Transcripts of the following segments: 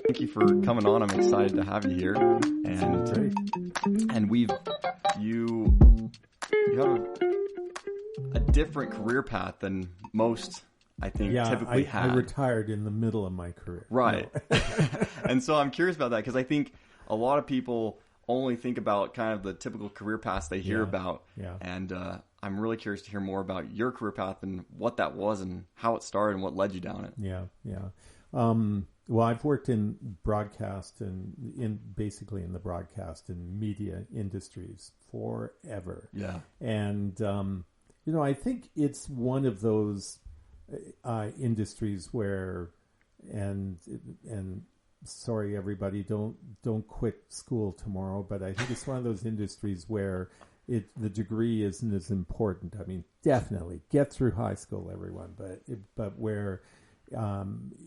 Thank you for coming on. I'm excited to have you here. And you have a different career path than most, I think, typically have. I retired in the middle of my career. Right. No. And so I'm curious about that because I think a lot of people only think about kind of the typical career paths they hear about. Yeah. And I'm really curious to hear more about your career path and what that was and how it started and what led you down it. Yeah. Well, I've worked in broadcast and basically in the broadcast and media industries forever. Yeah. And, I think it's one of those industries where, and sorry, everybody, don't quit school tomorrow, but I think it's one of those industries where the degree isn't as important. I mean, definitely get through high school, everyone, but where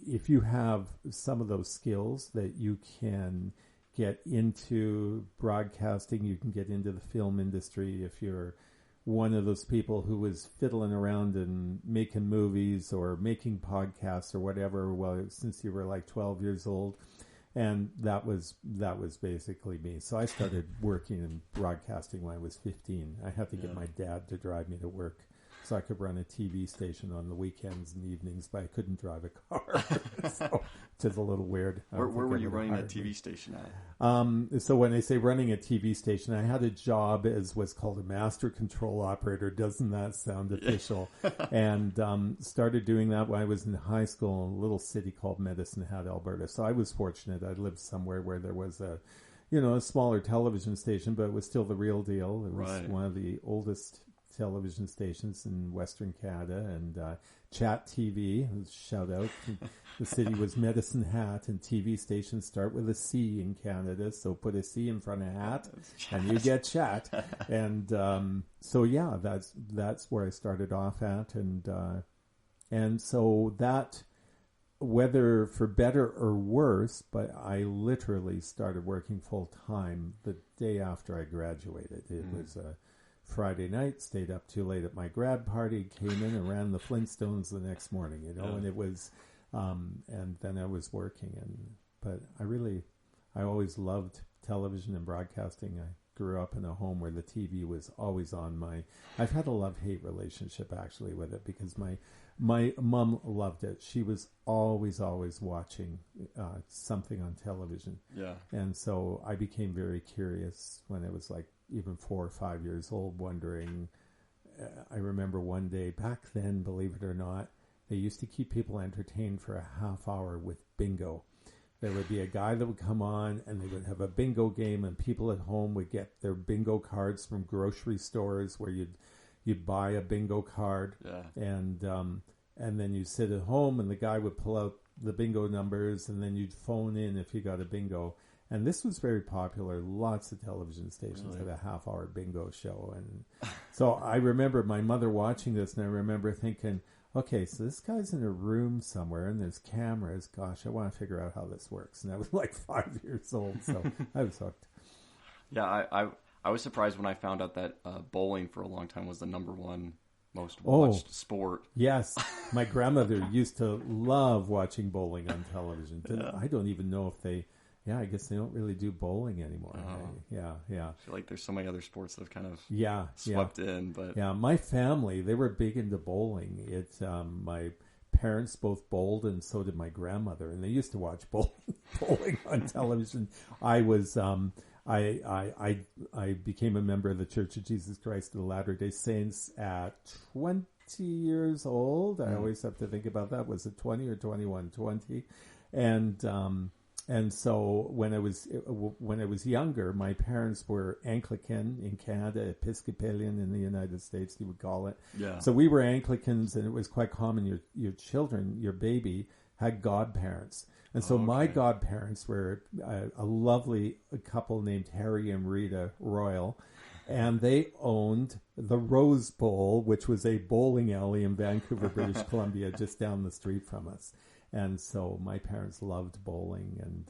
if you have some of those skills that you can get into broadcasting, you can get into the film industry. If you're one of those people who was fiddling around and making movies or making podcasts or whatever, well, since you were like 12 years old, and that was basically me. So I started working in broadcasting when I was 15. I had to get my dad to drive me to work so I could run a TV station on the weekends and evenings, but I couldn't drive a car. So it's a little weird. Where were you running a TV station at? So when I say running a TV station, I had a job as what's called a master control operator. Doesn't that sound official? And started doing that when I was in high school in a little city called Medicine Hat, Alberta. So I was fortunate. I lived somewhere where there was a smaller television station, but it was still the real deal. It was one of the oldest television stations in Western Canada, and Chat TV, shout out. The city was Medicine Hat, and TV stations start with a C in Canada, so put a C in front of hat, and you get Chat. And that's where I started off at, and so that, whether for better or worse, but I literally started working full time the day after I graduated. It was a Friday night, stayed up too late at my grad party, came in and ran the Flintstones the next morning, and it was, and then I was working, but I always loved television and broadcasting. I grew up in a home where the TV was always on. I've had a love-hate relationship actually with it, because my mom loved it. She was always watching something on television. Yeah. And so I became very curious when I was like even 4 or 5 years old, wondering, I remember one day back then, believe it or not, they used to keep people entertained for a half hour with bingo. There would be a guy that would come on and they would have a bingo game, and people at home would get their bingo cards from grocery stores where you'd buy a bingo card, and then you sit at home and the guy would pull out the bingo numbers, and then you'd phone in if you got a bingo. And this was very popular. Lots of television stations had a half-hour bingo show. And so I remember my mother watching this, and I remember thinking, okay, so this guy's in a room somewhere, and there's cameras. Gosh, I want to figure out how this works. And I was like 5 years old, so I was hooked. Yeah, I was surprised when I found out that bowling for a long time was the number one most watched sport. Yes. My grandmother used to love watching bowling on television. I don't even know if they... Yeah, I guess they don't really do bowling anymore. Yeah. I feel like there's so many other sports that have kind of swept in. But yeah, my family, they were big into bowling. My parents both bowled, and so did my grandmother, and they used to watch bowling on television. I was I became a member of the Church of Jesus Christ of the Latter-day Saints at 20 years old. I always have to think about that. Was it 20 or 21? 20. And so when I was younger, my parents were Anglican in Canada, Episcopalian in the United States, you would call it. Yeah. So we were Anglicans, and it was quite common. Your children, your baby, had godparents, and so my godparents were a lovely couple named Harry and Rita Royal, and they owned the Rose Bowl, which was a bowling alley in Vancouver, British Columbia, just down the street from us. And so my parents loved bowling, and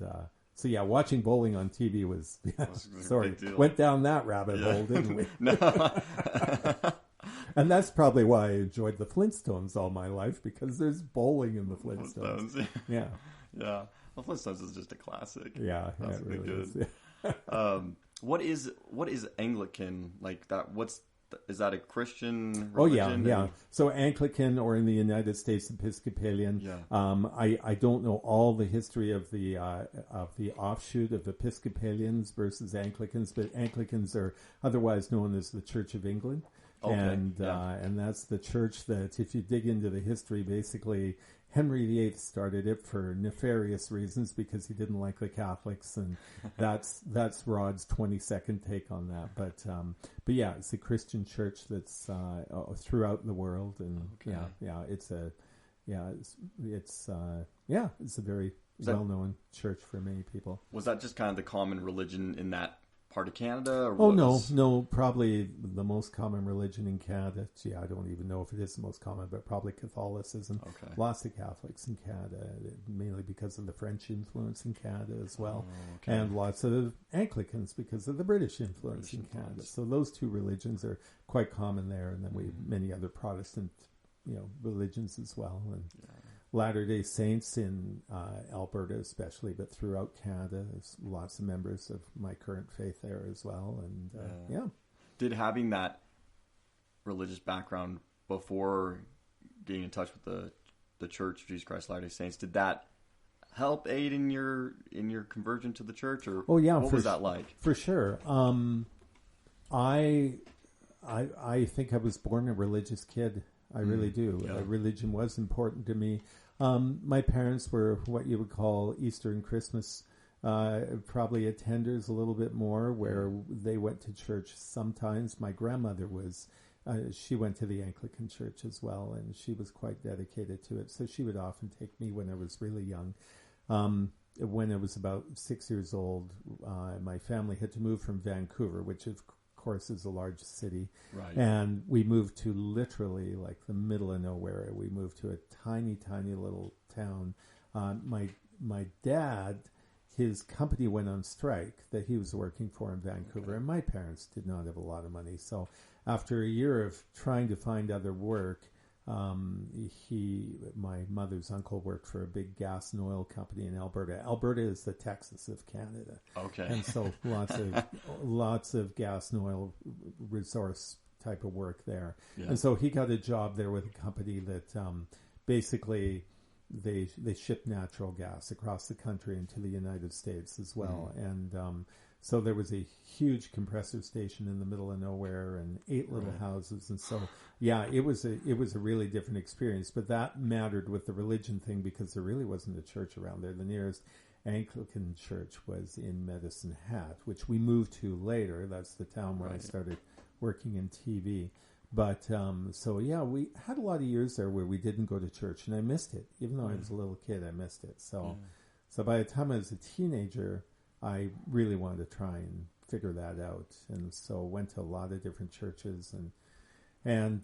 so watching bowling on TV was went down that rabbit hole, didn't we? No. And that's probably why I enjoyed the Flintstones all my life, because there's bowling in the Flintstones. Yeah. Uplifts is just a classic. Yeah, that's really good. What is Anglican like? That is that a Christian religion? Oh yeah. So Anglican, or in the United States Episcopalian. Yeah. I don't know all the history of the offshoot of Episcopalians versus Anglicans, but Anglicans are otherwise known as the Church of England. Okay. And that's the church that, if you dig into the history, basically Henry VIII started it for nefarious reasons because he didn't like the Catholics, and that's Rod's 20-second take on that. But yeah, it's a Christian church that's throughout the world, and it's a very well-known church for many people. Was that just kind of the common religion in that part of Canada? Or no, probably the most common religion in Canada. Gee, I don't even know if it is the most common, but probably Catholicism. Okay. Lots of Catholics in Canada, mainly because of the French influence in Canada as well. Oh, okay. And lots of Anglicans because of the British influence in Canada. So those two religions are quite common there, and then we have many other Protestant, religions as well. And Latter-day Saints in Alberta especially, but throughout Canada, there's lots of members of my current faith there as well. And Did having that religious background before getting in touch with the Church of Jesus Christ Latter-day Saints, did that help aid in your conversion to the church? Or what was that like? For sure. I think I was born a religious kid. I really do. Yeah. Religion was important to me. My parents were what you would call Easter and Christmas probably attenders a little bit more, where they went to church sometimes. My grandmother she went to the Anglican church as well, and she was quite dedicated to it. So she would often take me when I was really young. When I was about 6 years old, my family had to move from Vancouver, which of course is a large city, right? And we moved to literally like the middle of nowhere. We moved to a tiny little town. My dad, his company went on strike that he was working for in Vancouver, and my parents did not have a lot of money. So after a year of trying to find other work, my mother's uncle worked for a big gas and oil company in Alberta. Alberta is the Texas of Canada. Okay. And so lots of gas and oil resource type of work there. Yeah. And so he got a job there with a company that basically they ship natural gas across the country into the United States as well. And so there was a huge compressor station in the middle of nowhere and 8 little houses. And so, it was a really different experience. But that mattered with the religion thing because there really wasn't a church around there. The nearest Anglican church was in Medicine Hat, which we moved to later. That's the town where I started working in TV. But, we had a lot of years there where we didn't go to church, and I missed it. Even though I was a little kid, I missed it. So by the time I was a teenager, I really wanted to try and figure that out. And so went to a lot of different churches, and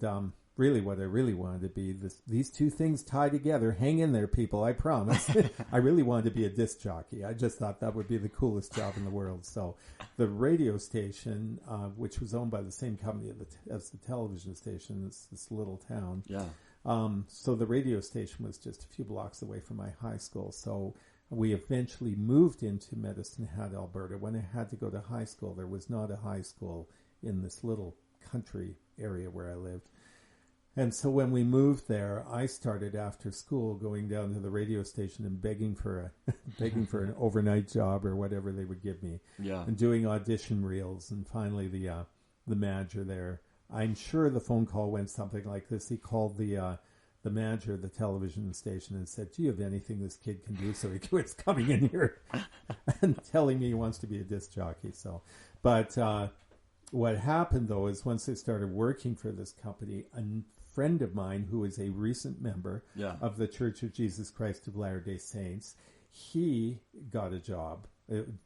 really what I really wanted to be, these two things tie together. Hang in there, people, I promise. I really wanted to be a disc jockey. I just thought that would be the coolest job in the world. So the radio station, which was owned by the same company as the television station, this little town. Yeah. So the radio station was just a few blocks away from my high school. So we eventually moved into Medicine Hat, Alberta. When I had to go to high school, there was not a high school in this little country area where I lived. And so when we moved there, I started after school going down to the radio station and begging for an overnight job or whatever they would give me. Yeah. And doing audition reels. And finally the manager there, I'm sure the phone call went something like this. He called the manager of the television station and said, "Do you have anything this kid can do?" So he quits coming in here and telling me he wants to be a disc jockey. So, but what happened though is once I started working for this company, a friend of mine who is a recent member of the Church of Jesus Christ of Latter-day Saints, he got a job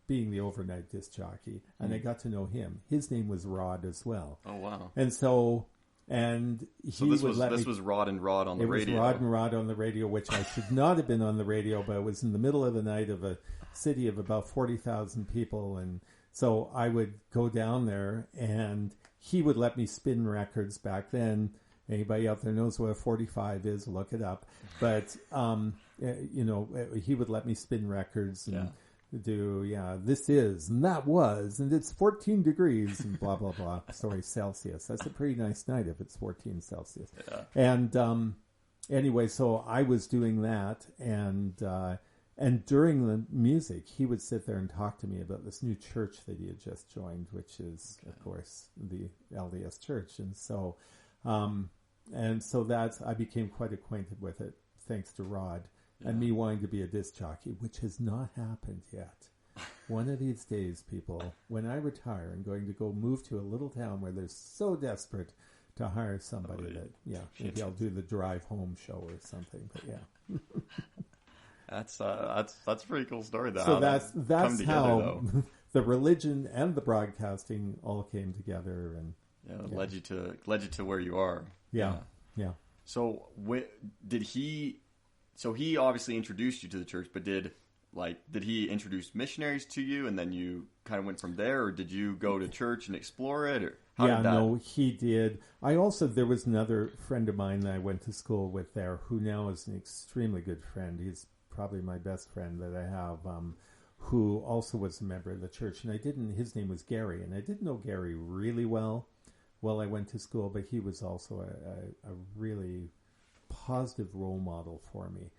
being the overnight disc jockey, and I got to know him. His name was Rod as well. Oh wow! And so. And so this was Rod and Rod on the radio. It was Rod and Rod on the radio, which I should not have been on the radio, but it was in the middle of the night of a city of about 40,000 people. And so I would go down there, and he would let me spin records back then. Anybody out there knows what a 45 is, look it up. But, he would let me spin records and do, this is, and that was, and it's 14 degrees, and blah, blah, blah. Sorry, Celsius. That's a pretty nice night if it's 14 Celsius. Yeah. And anyway, so I was doing that, and during the music, he would sit there and talk to me about this new church that he had just joined, which is, of course, the LDS Church. And so that's, I became quite acquainted with it, thanks to Rod, and me wanting to be a disc jockey, which has not happened yet. One of these days, people, when I retire, I'm going to go move to a little town where they're so desperate to hire somebody maybe I'll do the drive home show or something, but yeah. That's a pretty cool story, though. So that's how the religion and the broadcasting all came together, and led you to where you are. Yeah. So did he? So he obviously introduced you to the church, but did he introduce missionaries to you, and then you kind of went from there, or did you go to church and explore it, or how did that? No, he did. There was another friend of mine that I went to school with there, who now is an extremely good friend. He's probably my best friend that I have, who also was a member of the church. And his name was Gary, and I didn't know Gary really well while I went to school, but he was also a really positive role model for me,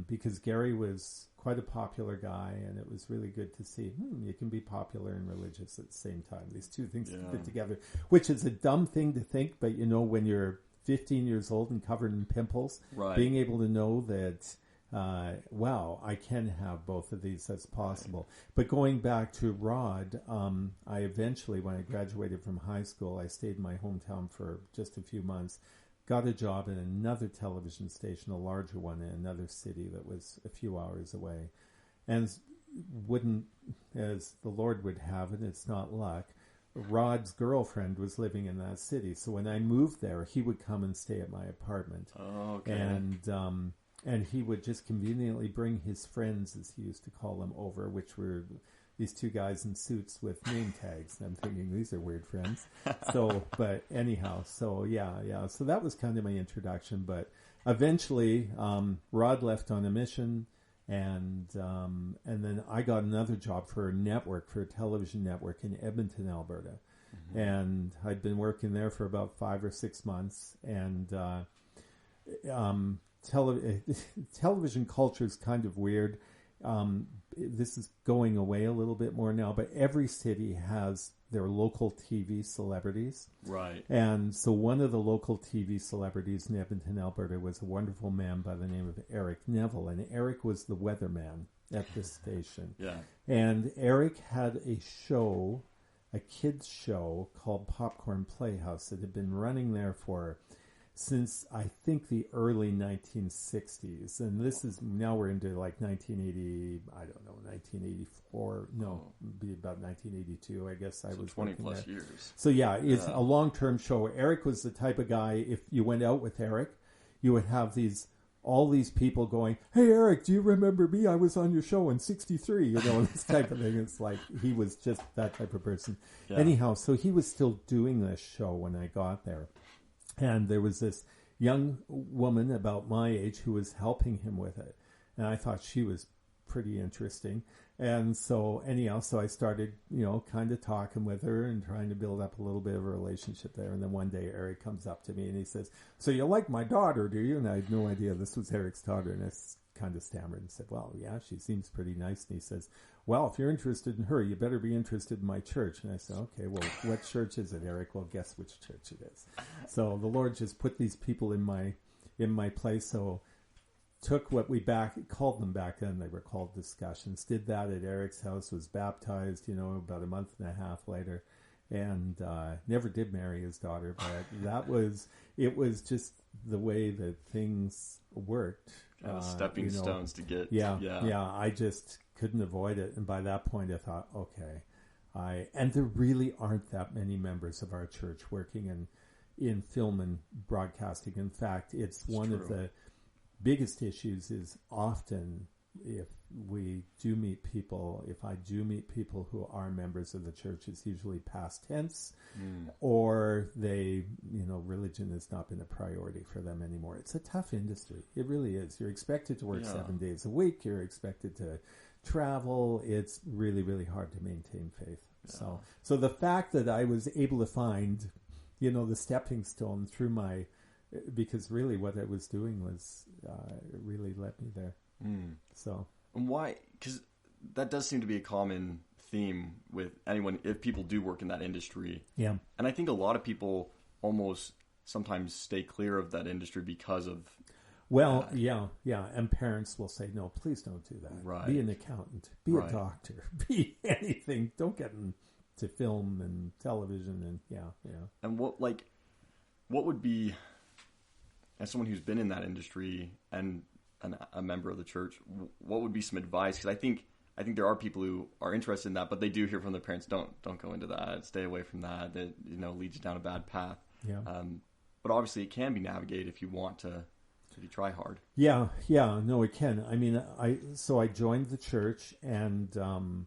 because Gary was quite a popular guy, and it was really good to see you can be popular and religious at the same time. These two things can fit together, which is a dumb thing to think, but when you're 15 years old and covered in pimples, being able to know that I can have both of these, that's possible. But going back to Rod, I eventually, when I graduated from high school, I stayed in my hometown for just a few months, got a job at another television station, a larger one in another city that was a few hours away. And as the Lord would have it, it's not luck, Rod's girlfriend was living in that city. So when I moved there, he would come and stay at my apartment. Oh, okay. And he would just conveniently bring his friends, as he used to call them, over, which were these two guys in suits with name tags. And I'm thinking, these are weird friends. But anyhow, so that was kind of my introduction. But eventually, Rod left on a mission, and then I got another job for a television network in Edmonton, Alberta. Mm-hmm. And I'd been working there for about 5 or 6 months, and television culture is kind of weird. This is going away a little bit more now, but every city has their local TV celebrities. Right. And so one of the local TV celebrities in Edmonton, Alberta, was a wonderful man by the name of Eric Neville. And Eric was the weatherman at this station. Yeah. And Eric had a show, a kids show called Popcorn Playhouse that had been running there since I think the early 1960s, and this is now we're into like 1980. I don't know, 1984. No, it'd be about 1982. I guess I was 20 plus there. years. So it's a long-term show. Eric was the type of guy. If you went out with Eric, you would have all these people going, "Hey, Eric, do you remember me? I was on your show in '63." This type of thing. It's like he was just that type of person. Yeah. Anyhow, so he was still doing this show when I got there. And there was this young woman about my age who was helping him with it. And I thought she was pretty interesting. And so so I started, kind of talking with her and trying to build up a little bit of a relationship there. And then one day Eric comes up to me and he says, "So you like my daughter, do you?" And I had no idea this was Eric's daughter. And I kind of stammered and said, "Well, yeah, she seems pretty nice." And he says, "Well, if you're interested in her, you better be interested in my church." And I said, "Okay, well, what church is it, Eric?" "Well, guess which church it is." So the Lord just put these people in my place. So took what we called them back then, they were called discussions, did that at Eric's house, was baptized, about a month and a half later, and never did marry his daughter, but it was just the way that things worked. Stepping stones to get... Yeah, I just couldn't avoid it, and by that point I thought, okay, and there really aren't that many members of our church working in film and broadcasting. In fact, it's one of the biggest issues is often we do meet people, if I do meet people who are members of the church, it's usually past tense, or they, religion has not been a priority for them anymore. It's a tough industry. It really is. You're expected to work 7 days a week. You're expected to travel. It's really, really hard to maintain faith. Yeah. So the fact that I was able to find, the stepping stone through because really what I was doing was it really led me there. So, and why? Because that does seem to be a common theme with anyone, if people do work in that industry. Yeah. And I think a lot of people almost sometimes stay clear of that industry because of... Well, yeah. And parents will say, no, please don't do that. Right. Be an accountant. Be a doctor. Be anything. Don't get into film and television and yeah. And what would be, as someone who's been in that industry and a member of the church, what would be some advice? Because I think there are people who are interested in that, but they do hear from their parents, don't go into that, stay away from that. That leads you down a bad path. Yeah. But obviously, it can be navigated if you want to. If you try hard. Yeah. No, it can. I mean, I joined the church, and to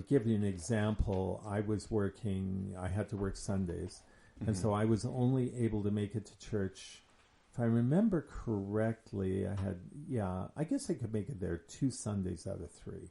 give you an example, I had to work Sundays, and so I was only able to make it to church. If I remember correctly, I guess I could make it there 2 Sundays out of 3.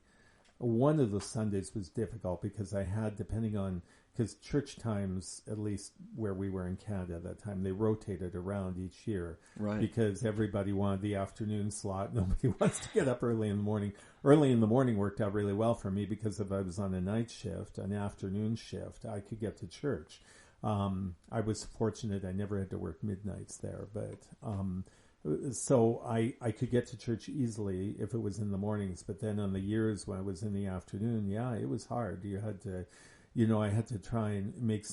One of the Sundays was difficult because I had, because church times, at least where we were in Canada at that time, they rotated around each year. Right. Because everybody wanted the afternoon slot. Nobody wants to get up early in the morning. Early in the morning worked out really well for me because if I was on a night shift, an afternoon shift, I could get to church. I was fortunate I never had to work midnights there, but so I could get to church easily if it was in the mornings. But then on the years when I was in the afternoon, it was hard. You had to, I had to try and make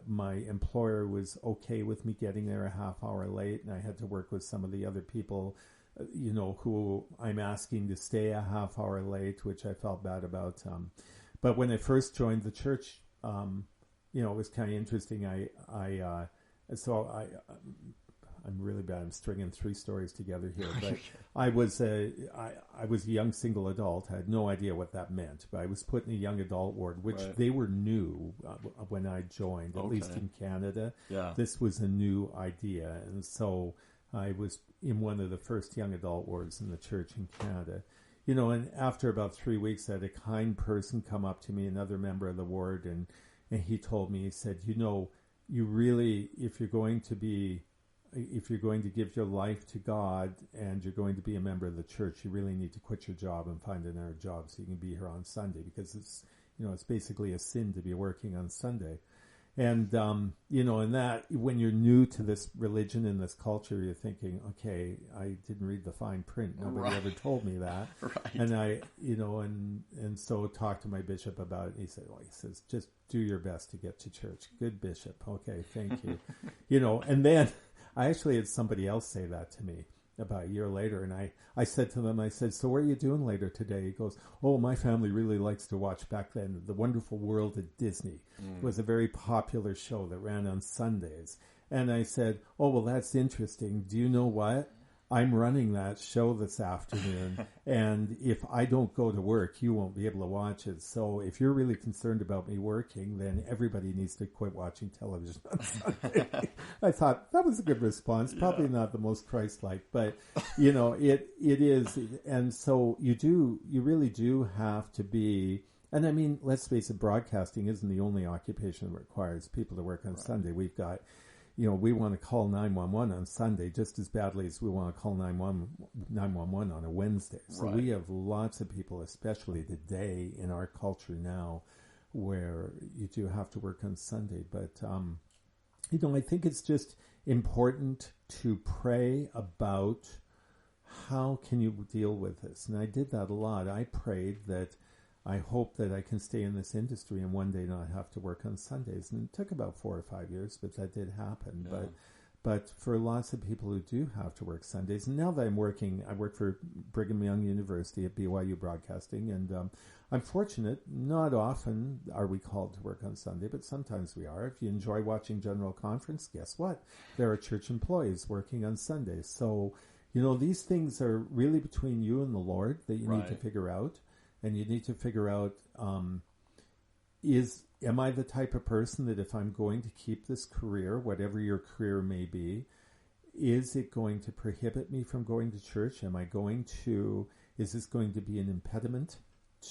my employer was okay with me getting there a half hour late, and I had to work with some of the other people, who I'm asking to stay a half hour late, which I felt bad about. But when I first joined the church, it was kind of interesting. I'm really bad. I'm stringing 3 stories together here. But I was a young single adult. I had no idea what that meant. But I was put in a young adult ward, which they were new when I joined, at least in Canada. Yeah. This was a new idea. And so I was in one of the first young adult wards in the church in Canada. And after about 3 weeks, I had a kind person come up to me, another member of the ward, and he told me, he said, you really, if you're going to give your life to God and you're going to be a member of the church, you really need to quit your job and find another job so you can be here on Sunday, because it's basically a sin to be working on Sunday. And, and that when you're new to this religion and this culture, you're thinking, okay, I didn't read the fine print. Nobody ever told me that. Right. And I, and so talked to my bishop about it. He says, just do your best to get to church. Good bishop. Okay. Thank you. And then I actually had somebody else say that to me about a year later, and I said to them, I said, so what are you doing later today? He goes, oh, my family really likes to watch, back then, The Wonderful World at Disney. It was a very popular show that ran on Sundays. And I said, oh, well, that's interesting. Do you know what? I'm running that show this afternoon, and if I don't go to work, you won't be able to watch it. So if you're really concerned about me working, then everybody needs to quit watching television on Sunday. I thought that was a good response. Probably not the most Christ-like, but it is. And so you really do have to be. And I mean, let's face it, broadcasting isn't the only occupation that requires people to work on Sunday. We've got. We want to call 911 on Sunday just as badly as we want to call 911 on a Wednesday. So we have lots of people, especially today in our culture now, where you do have to work on Sunday. But, I think it's just important to pray about how can you deal with this. And I did that a lot. I prayed that I hope that I can stay in this industry and one day not have to work on Sundays. And it took about 4 or 5 years, but that did happen. Yeah. But for lots of people who do have to work Sundays, and now that I work for Brigham Young University at BYU Broadcasting, and I'm fortunate. Not often are we called to work on Sunday, but sometimes we are. If you enjoy watching General Conference, guess what? There are church employees working on Sundays. So, these things are really between you and the Lord that you need to Right. figure out. And you need to figure out, am I the type of person that if I'm going to keep this career, whatever your career may be, is it going to prohibit me from going to church? Is this going to be an impediment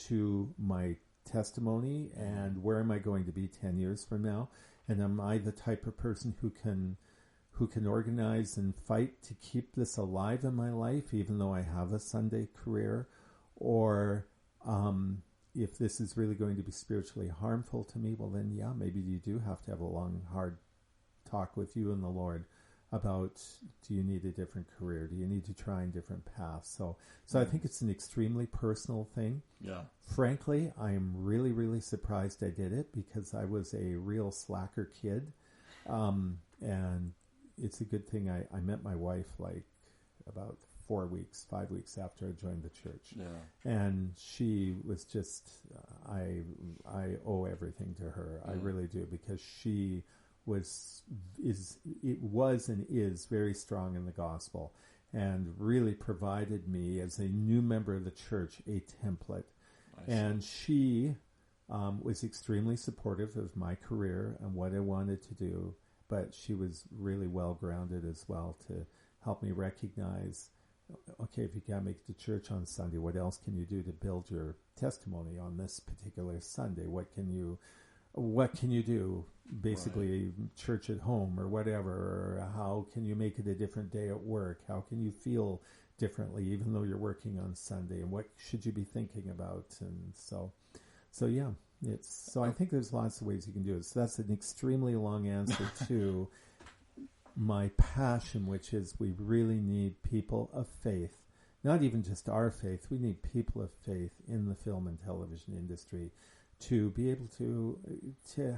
to my testimony? And where am I going to be 10 years from now? And am I the type of person who can organize and fight to keep this alive in my life, even though I have a Sunday career? Or if this is really going to be spiritually harmful to me, well then, yeah, maybe you do have to have a long, hard talk with you and the Lord about, do you need a different career? Do you need to try in different paths? So I think it's an extremely personal thing. Yeah. Frankly, I'm really, really surprised I did it because I was a real slacker kid. And it's a good thing I met my wife like about 5 weeks after I joined the church. Yeah. And she was just, I owe everything to her. I really do, because she was very strong in the gospel and really provided me as a new member of the church a template. And she was extremely supportive of my career and what I wanted to do, but she was really well grounded as well to help me recognize, okay, if you can't make it to church on Sunday, what else can you do to build your testimony on this particular Sunday? What can you do? Basically, church at home or whatever. Or how can you make it a different day at work? How can you feel differently even though you're working on Sunday? And what should you be thinking about? And so yeah, I think there's lots of ways you can do it. So that's an extremely long answer to my passion, which is we really need people of faith, not even just our faith. We need people of faith in the film and television industry to be able to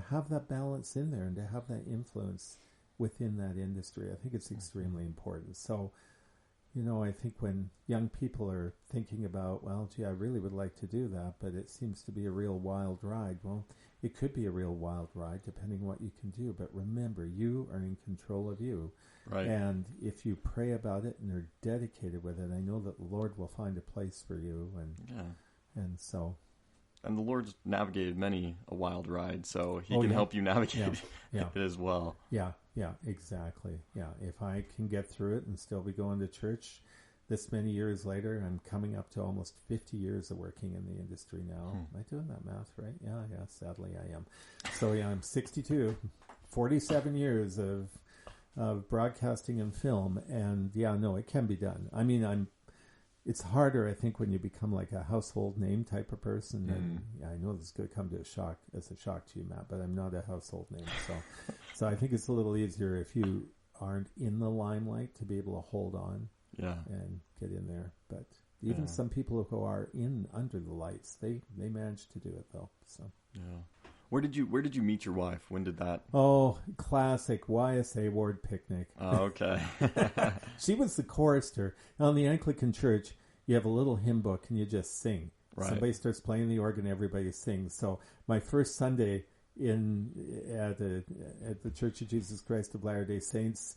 have that balance in there and to have that influence within that industry. I think it's extremely important. So, I think when young people are thinking about, well, gee, I really would like to do that, but it seems to be a real wild ride. Well, it could be a real wild ride depending what you can do. But remember, you are in control of you. Right. And if you pray about it and are dedicated with it, I know that the Lord will find a place for you. And the Lord's navigated many a wild ride, so He can help you navigate it as well. Yeah, exactly. Yeah, if I can get through it and still be going to church this many years later, I'm coming up to almost 50 years of working in the industry now. Am I doing that math right? Yeah, sadly I am. So yeah, I'm 62, 47 years of broadcasting and film, and yeah, no, it can be done. I mean, it's harder, I think, when you become like a household name type of person. And I know this is going to come as a shock to you, Matt, but I'm not a household name. So I think it's a little easier if you aren't in the limelight to be able to hold on and get in there. But even some people who are under the lights, they manage to do it though. So yeah. Where did you meet your wife? When did that? Oh, classic YSA ward picnic. Oh, okay. She was the chorister. Now, in the Anglican Church, you have a little hymn book and you just sing. Right. Somebody starts playing the organ, everybody sings. So my first Sunday at the Church of Jesus Christ of Latter-day Saints,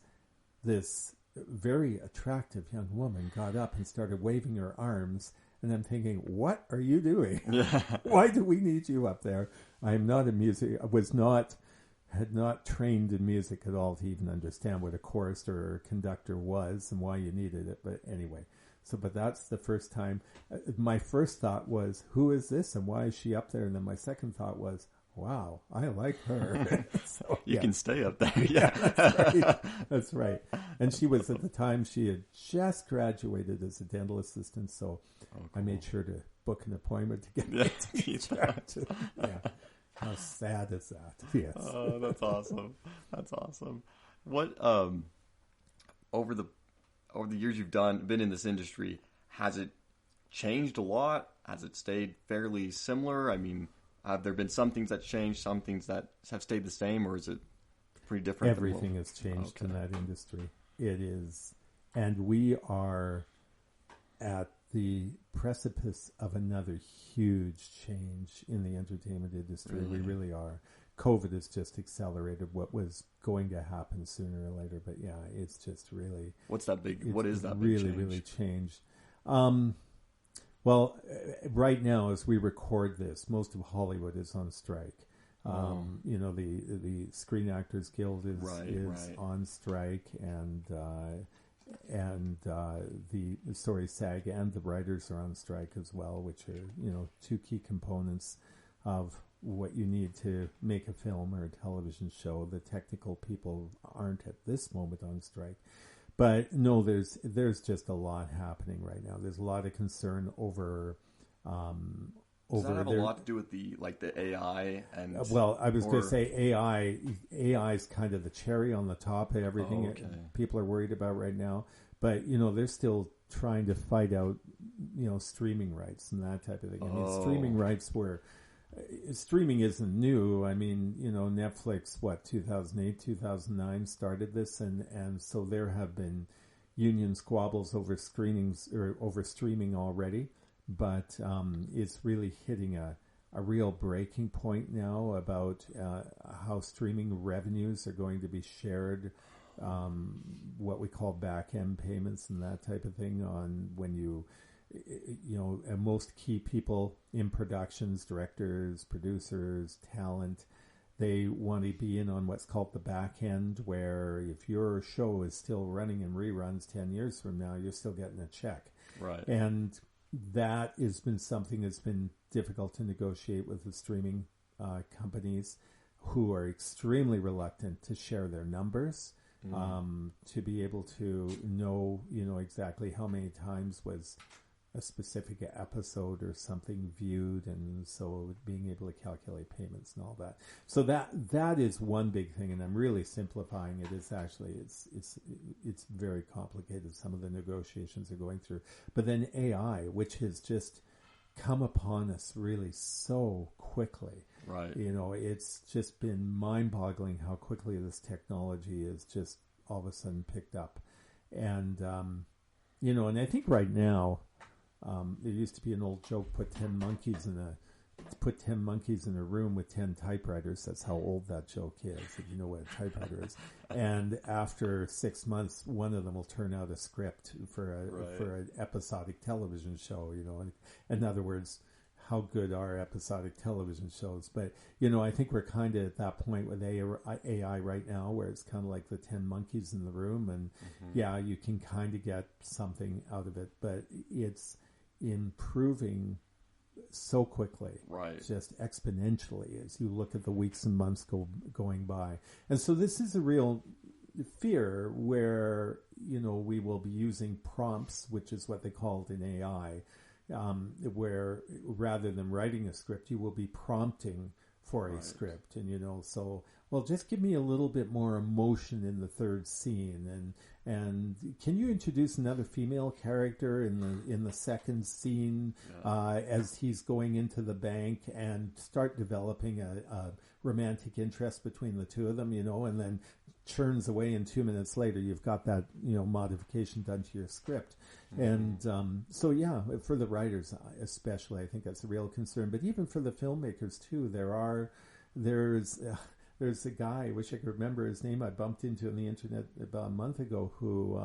this very attractive young woman got up and started waving her arms. And I'm thinking, what are you doing? Yeah. Why do we need you up there? I'm not a music. Had not trained in music at all to even understand what a chorister or a conductor was and why you needed it. But anyway, but that's the first time. My first thought was, who is this and why is she up there? And then my second thought was, wow, I like her. So, you can stay up there. Yeah, that's right. That's right. And she was, at the time, she had just graduated as a dental assistant, so cool. I made sure to book an appointment to get Yeah. How sad is that? Yes. Oh, that's awesome. That's awesome. What over the years you've been in this industry, has it changed a lot? Has it stayed fairly similar? I mean, have there been some things that changed, some things that have stayed the same, or is it pretty different? Everything has changed in that industry. It is, and we are at the precipice of another huge change in the entertainment industry. Really? We really are. COVID has just accelerated what was going to happen sooner or later. But yeah, it's just really... What is that really, big change? really changed. Well, right now, as we record this, most of Hollywood is on strike. You know, the Screen Actors Guild is on strike, and SAG and the writers are on strike as well, which are, you know, two key components of what you need to make a film or a television show. The technical people aren't at this moment on strike. But no, there's just a lot happening right now. There's a lot of concern over. Does that have a lot to do with the AI and? Well, I was going to say AI. AI is kind of the cherry on the top of everything people are worried about right now. But you know, they're still trying to fight out, you know, streaming rights and that type of thing. I mean, streaming rights streaming isn't new. I mean, you know, Netflix, 2008, 2009 started this, and so there have been union squabbles over screenings or over streaming already, but it's really hitting a real breaking point now about how streaming revenues are going to be shared, what we call back-end payments and that type of thing on when you know, and most key people in productions, directors, producers, talent, they want to be in on what's called the back end, where if your show is still running in reruns 10 years from now, you're still getting a check. Right. And that has been something that's been difficult to negotiate with the streaming companies, who are extremely reluctant to share their numbers, to be able to know, you know, exactly how many times was a specific episode or something viewed, and so being able to calculate payments and all that. So that is one big thing, and I'm really simplifying it. It's actually it's very complicated, some of the negotiations are going through. But then AI, which has just come upon us really so quickly. Right. You know, it's just been mind-boggling how quickly this technology is just all of a sudden picked up. And you know, and I think right now, there used to be an old joke: put 10 monkeys in a room with 10 typewriters. That's how old that joke is, if you know what a typewriter is. And after 6 months, one of them will turn out a script for an episodic television show. You know, in other words, how good are episodic television shows? But you know, I think we're kind of at that point with AI right now, where it's kind of like the 10 monkeys in the room, and yeah, you can kind of get something out of it, but it's improving so quickly, right? Just exponentially as you look at the weeks and months going by. And so this is a real fear where, you know, we will be using prompts, which is what they called in AI, where rather than writing a script, you will be prompting for a script. And, you know, so, well, just give me a little bit more emotion in the third scene, and can you introduce another female character in the second scene, as he's going into the bank, and start developing a romantic interest between the two of them, you know, and then churns away, and 2 minutes later you've got that, you know, modification done to your script. And so yeah, for the writers especially, I think that's a real concern, but even for the filmmakers too. There's a guy, I wish I could remember his name, I bumped into on the internet about a month ago, who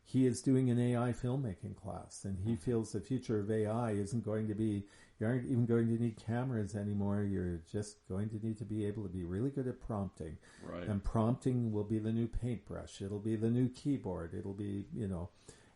he is doing an AI filmmaking class, and he feels the future of AI isn't going to be, you aren't even going to need cameras anymore. You're just going to need to be able to be really good at prompting. Right. And prompting will be the new paintbrush. It'll be the new keyboard. It'll be, you know,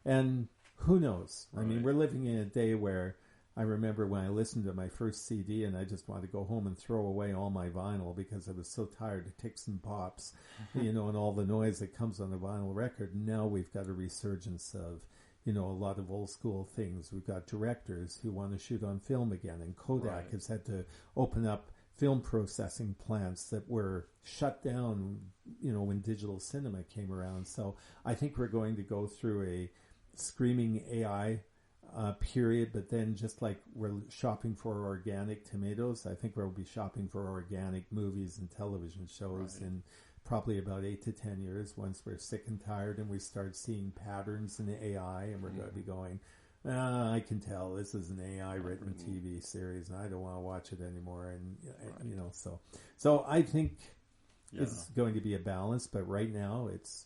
and who knows? Right. I mean, we're living in a day where I remember when I listened to my first CD and I just wanted to go home and throw away all my vinyl because I was so tired of ticks and pops, you know, and all the noise that comes on the vinyl record. Now we've got a resurgence of, you know, a lot of old school things. We've got directors who want to shoot on film again, and Kodak has had to open up film processing plants that were shut down, you know, when digital cinema came around. So I think we're going to go through a screaming AI period, but then just like we're shopping for organic tomatoes, I think we'll be shopping for organic movies and television shows in probably about 8 to 10 years, once we're sick and tired and we start seeing patterns in the AI, and we're going to be going, I can tell this is an AI written TV series, and I don't want to watch it anymore. And so I think it's going to be a balance. But right now, it's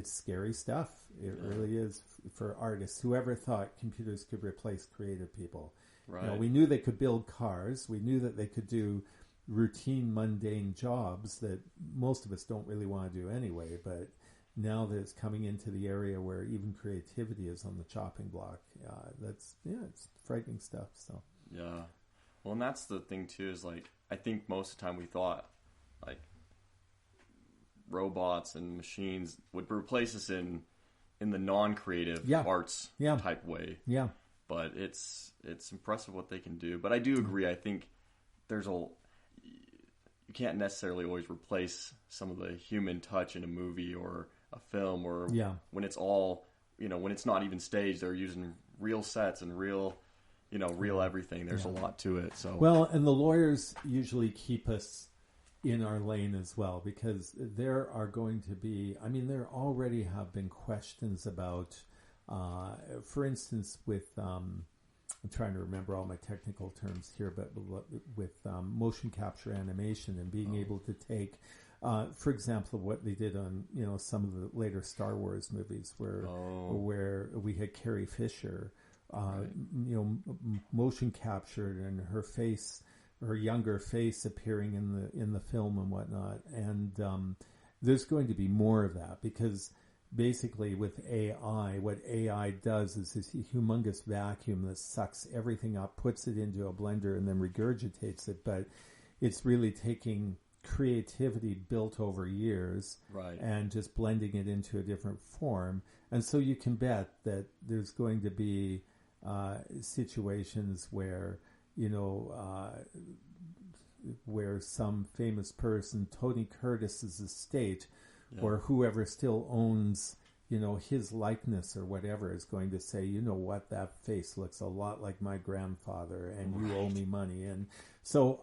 scary stuff. It really is for artists. Whoever thought computers could replace creative people? Right. We knew they could build cars. We knew that they could do routine, mundane jobs that most of us don't really want to do anyway. But now that it's coming into the area where even creativity is on the chopping block, it's frightening stuff. So yeah, well, and that's the thing too. Is like I think most of the time we thought like robots and machines would replace us in the non-creative arts type way. Yeah. But it's impressive what they can do. But I do agree. I think you can't necessarily always replace some of the human touch in a movie or a film, or when it's all, when it's not even staged, they're using real sets and real everything. There's a lot to it. So well, and the lawyers usually keep us in our lane as well, because there are going to be, there already have been questions about, for instance, with, I'm trying to remember all my technical terms here, but with motion capture animation and being able to take, for example, what they did on, some of the later Star Wars movies where we had Carrie Fisher, motion captured and her younger face appearing in the film and whatnot. And there's going to be more of that, because basically with AI, what AI does is this humongous vacuum that sucks everything up, puts it into a blender, and then regurgitates it. But it's really taking creativity built over years and just blending it into a different form. And so you can bet that there's going to be situations where where some famous person, Tony Curtis's estate, or whoever still owns, his likeness or whatever, is going to say, what, that face looks a lot like my grandfather, and you owe me money. And so,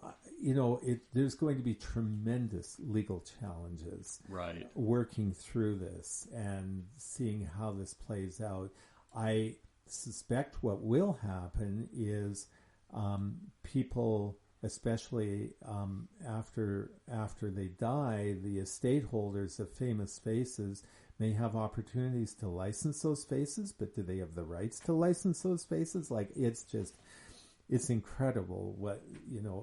there's going to be tremendous legal challenges working through this and seeing how this plays out. I suspect what will happen is people, especially after they die, the estate holders of famous faces may have opportunities to license those faces, but do they have the rights to license those faces? Like, it's incredible what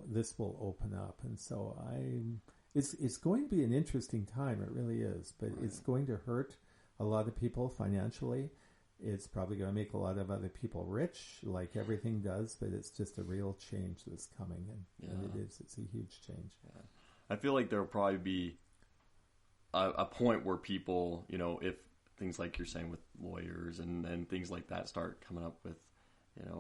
this will open up. And so it's going to be an interesting time. It really is, but it's going to hurt a lot of people financially. It's probably going to make a lot of other people rich, like everything does, but it's just a real change that's coming, and it is. It's a huge change. Yeah. I feel like there will probably be a point where people, if things like you're saying with lawyers and things like that start coming up with,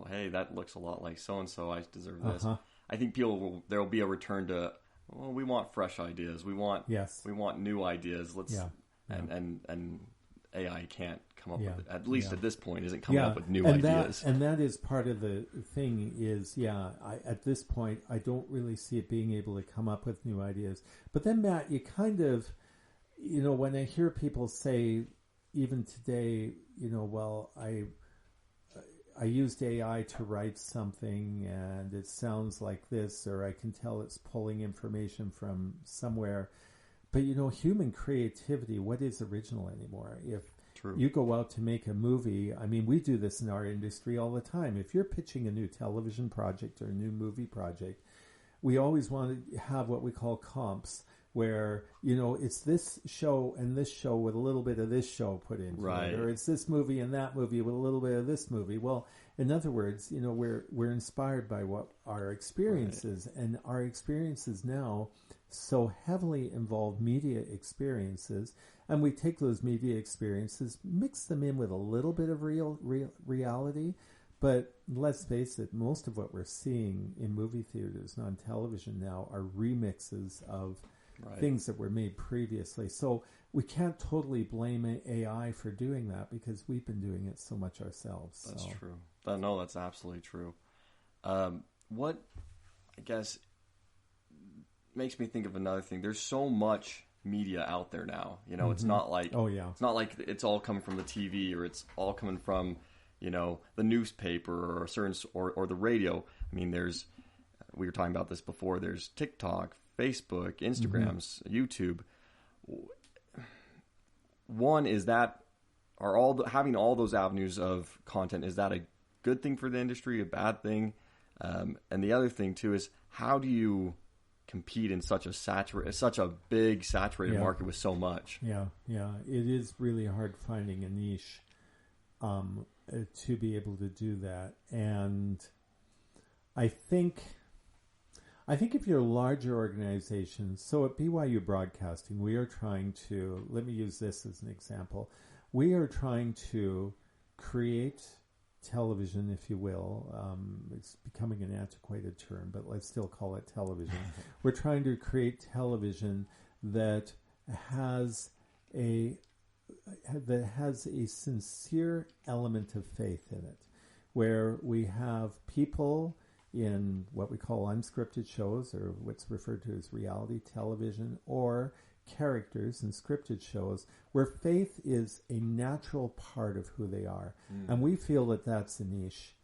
hey, that looks a lot like so-and-so, I deserve this. I think there will be a return to, well, we want fresh ideas. We want new ideas. And AI can't come up with it, at least at this point, isn't coming up with new ideas. And that is part of the thing is, at this point, I don't really see it being able to come up with new ideas. But then, Matt, you kind of, when I hear people say, even today, well, I used AI to write something and it sounds like this, or I can tell it's pulling information from somewhere. But, human creativity, what is original anymore? If you go out to make a movie, we do this in our industry all the time. If you're pitching a new television project or a new movie project, we always want to have what we call comps, where, it's this show and this show with a little bit of this show put into it, or it's this movie and that movie with a little bit of this movie. Well, in other words, we're inspired by what our experiences, and our experiences now so heavily involve media experiences, and we take those media experiences, mix them in with a little bit of real reality. But let's face it, most of what we're seeing in movie theaters and on television now are remixes of things that were made previously. So we can't totally blame AI for doing that, because we've been doing it so much ourselves. That's true. No, that's absolutely true. What, I guess, makes me think of another thing. There's so much media out there now. It's not like it's not like it's all coming from the TV, or it's all coming from the newspaper or a certain or the radio. I mean, we were talking about this before. There's TikTok, Facebook, Instagrams, YouTube. One is that having all those avenues of content, is that a good thing for the industry, a bad thing? And the other thing too is, how do you compete in such a big saturated market with so much? Yeah. It is really hard finding a niche to be able to do that. And I think if you're a larger organization, so at BYU Broadcasting, we are trying to, let me use this as an example. We are trying to create television, if you will. It's becoming an antiquated term, but let's still call it television. We're trying to create television that has a sincere element of faith in it, where we have people in what we call unscripted shows, or what's referred to as reality television, or characters in scripted shows where faith is a natural part of who they are. And we feel that that's a niche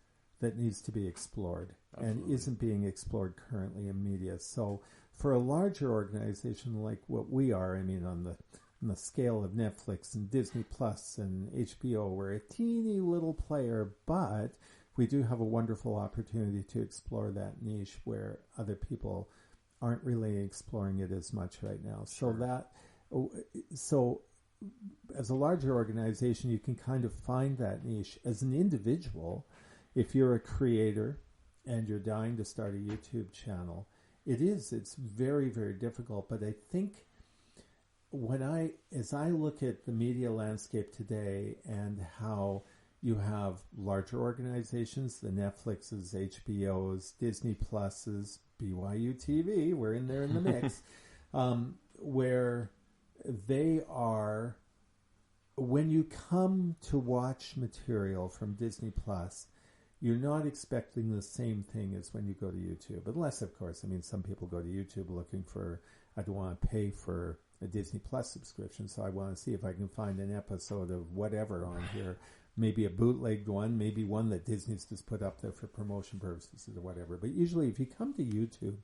that needs to be explored. Absolutely. And isn't being explored currently in media. So for a larger organization like what we are, I mean, on the scale of Netflix and Disney Plus and HBO, we're a teeny little player, but we do have a wonderful opportunity to explore that niche where other people aren't really exploring it as much right now. Sure. So as a larger organization, you can kind of find that niche. As an individual, if you're a creator and you're dying to start a YouTube channel, it's very, very difficult. But I think as I look at the media landscape today and how you have larger organizations, the Netflixes, HBOs, Disney Pluses, BYU TV, we're in there in the mix, where they are, when you come to watch material from Disney Plus, you're not expecting the same thing as when you go to YouTube. Unless, of course, I mean, some people go to YouTube looking for, I don't want to pay for a Disney Plus subscription, so I want to see if I can find an episode of whatever on here. Maybe a bootlegged one, maybe one that Disney's just put up there for promotion purposes or whatever. But usually if you come to YouTube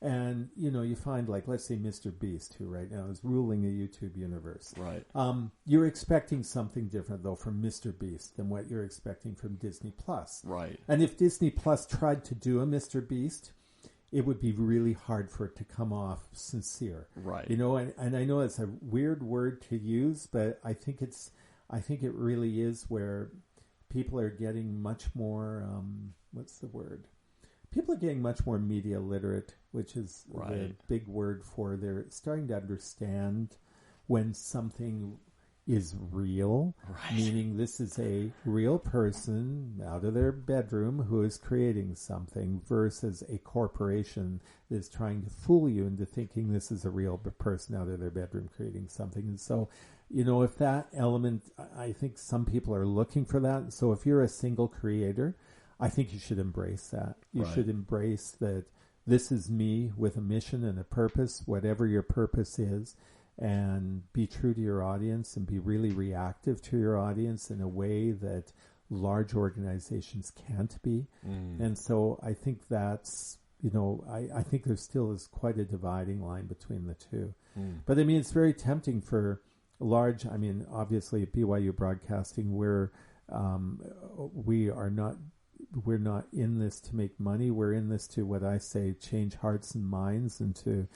and, you find, like, let's say Mr. Beast, who right now is ruling the YouTube universe. Right. You're expecting something different, though, from Mr. Beast than what you're expecting from Disney Plus. Right. And if Disney Plus tried to do a Mr. Beast, it would be really hard for it to come off sincere. Right. And I know it's a weird word to use, but I think it really is where people are getting much more, what's the word? People are getting much more media literate, which is the big word for they're starting to understand when something is real, meaning this is a real person out of their bedroom who is creating something versus a corporation that is trying to fool you into thinking this is a real person out of their bedroom creating something. And so, if that element, I think some people are looking for that. So if you're a single creator, I think you should embrace that. You should embrace that this is me with a mission and a purpose, whatever your purpose is, and be true to your audience and be really reactive to your audience in a way that large organizations can't be. And so I think that's, I think there still is quite a dividing line between the two. But I mean, it's very tempting for large, I mean, obviously at BYU Broadcasting, we're not in this to make money. We're in this to, what I say, change hearts and minds and to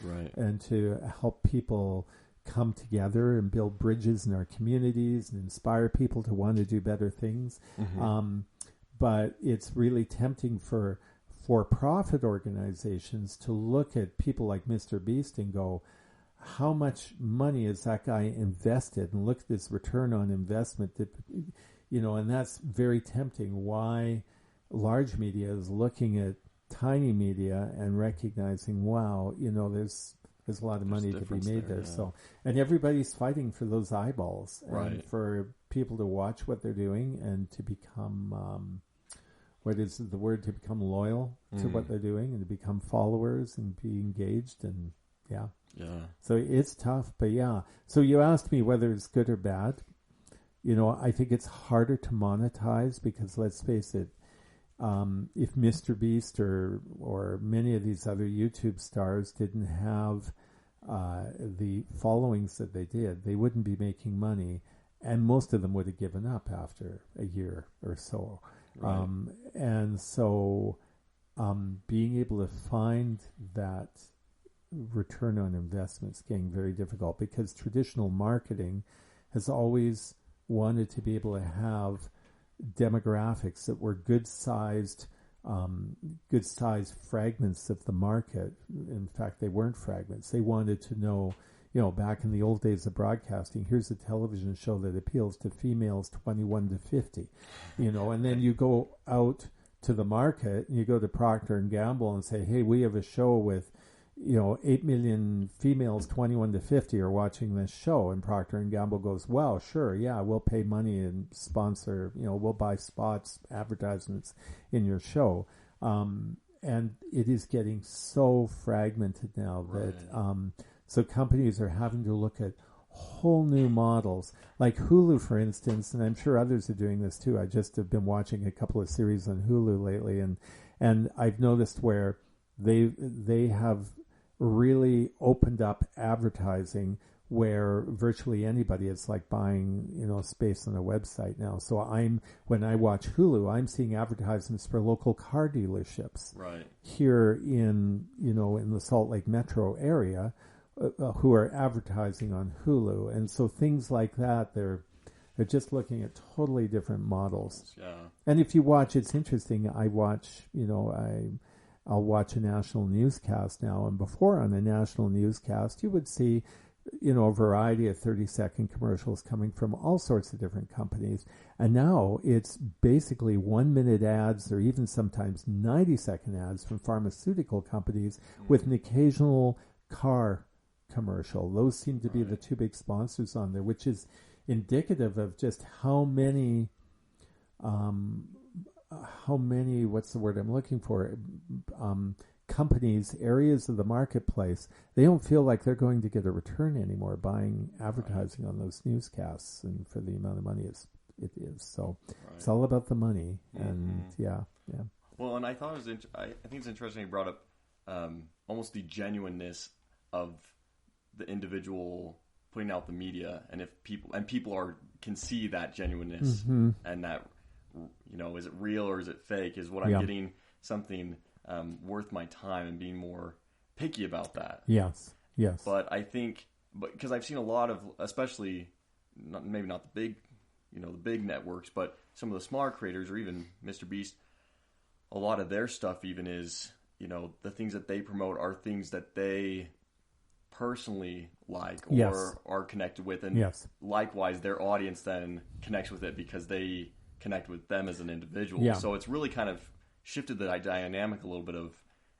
help people come together and build bridges in our communities and inspire people to want to do better things. But it's really tempting for for-profit organizations to look at people like Mr. Beast and go, how much money has that guy invested? And look at this return on investment that, and that's very tempting. Why large media is looking at tiny media and recognizing, wow, there's a lot of money to be made there. So, and everybody's fighting for those eyeballs and for people to watch what they're doing and to become, what is the word, to become loyal to what they're doing and to become followers and be engaged. And so it's tough, but so you asked me whether it's good or bad. I think it's harder to monetize because, let's face it, if Mr. Beast or many of these other YouTube stars didn't have the followings that they did, they wouldn't be making money, and most of them would have given up after a year or so. Right. And so being able to find that return on investment is getting very difficult because traditional marketing has always wanted to be able to have demographics that were good-sized fragments of the market. In fact, they weren't fragments. They wanted to know, back in the old days of broadcasting, here's a television show that appeals to females 21 to 50, and then you go out to the market and you go to Procter & Gamble and say, hey, we have a show with 8 million females 21 to 50 are watching this show, and Procter & Gamble goes, well, sure, yeah, we'll pay money and sponsor, we'll buy spots, advertisements in your show. And it is getting so fragmented now that so companies are having to look at whole new models, like Hulu, for instance, and I'm sure others are doing this too. I just have been watching a couple of series on Hulu lately, and I've noticed where they have really opened up advertising where virtually anybody, it's like buying, space on a website now. So when I watch Hulu, I'm seeing advertisements for local car dealerships here in the Salt Lake metro area who are advertising on Hulu. And so things like that, they're just looking at totally different models. Yeah. And if you watch, it's interesting. I watch, I'll watch a national newscast now, and before on a national newscast, you would see, a variety of 30-second commercials coming from all sorts of different companies. And now it's basically 1-minute ads or even sometimes 90-second ads from pharmaceutical companies with an occasional car commercial. Those seem to be the two big sponsors on there, which is indicative of just how many, what's the word I'm looking for, companies, areas of the marketplace, they don't feel like they're going to get a return anymore buying advertising on those newscasts and for the amount of money it is. So it's all about the money. And yeah. Well, and I thought I think it's interesting you brought up almost the genuineness of the individual putting out the media, and if people can see that genuineness and that, is it real or is it fake? Is what I'm getting something worth my time, and being more picky about that. Yes. But I think, because I've seen a lot of, especially maybe not the big, the big networks, but some of the smaller creators, or even Mr. Beast, a lot of their stuff even is, the things that they promote are things that they personally like or are connected with, and likewise their audience then connects with it because they connect with them as an individual. So it's really kind of shifted the dynamic a little bit of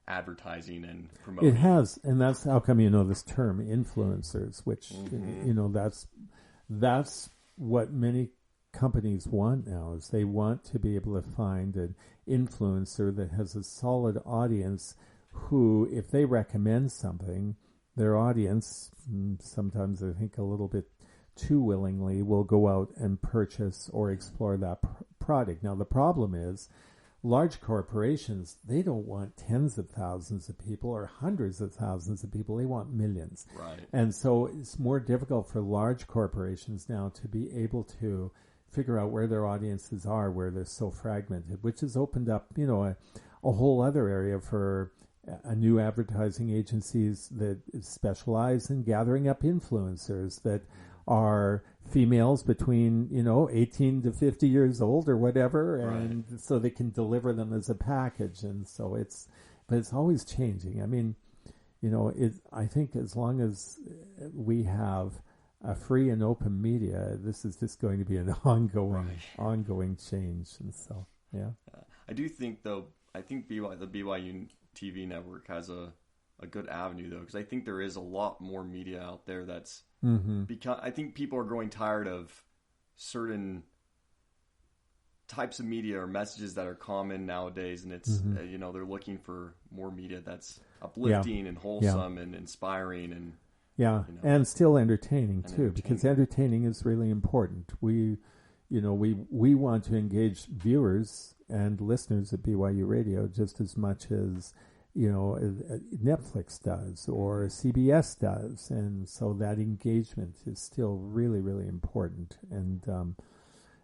advertising and promoting. It has, and that's how come this term influencers, which that's what many companies want now, is they want to be able to find an influencer that has a solid audience who, if they recommend something, their audience, sometimes I think a little bit too willingly, will go out and purchase or explore that product. Now, the problem is large corporations, they don't want tens of thousands of people or hundreds of thousands of people. They want millions. Right. And so it's more difficult for large corporations now to be able to figure out where their audiences are, where they're so fragmented, which has opened up, a whole other area for new advertising agencies that specialize in gathering up influencers that are females between 18 to 50 years old or whatever, and so they can deliver them as a package. And so it's always changing. I mean, I think as long as we have a free and open media, this is just going to be an ongoing change. And so I do think, though, the BYU TV network has a good avenue, though, because I think there is a lot more media out there that's because I think people are growing tired of certain types of media or messages that are common nowadays, and it's they're looking for more media that's uplifting and wholesome and inspiring, and Yeah, and still entertaining too, because entertaining is really important. We want to engage viewers and listeners at BYU Radio just as much as Netflix does or CBS does, and so that engagement is still really, really important.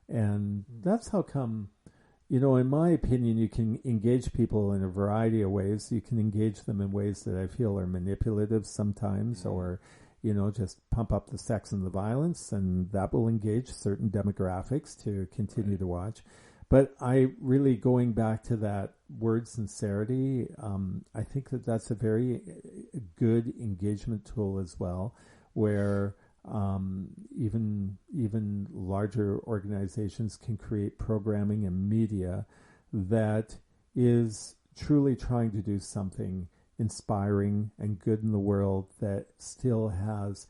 And that's how come, in my opinion, you can engage people in a variety of ways. You can engage them in ways that I feel are manipulative sometimes, or just pump up the sex and the violence, and that will engage certain demographics to continue to watch. But I really, going back to that word sincerity, I think that that's a very good engagement tool as well, where even larger organizations can create programming and media that is truly trying to do something inspiring and good in the world, that still has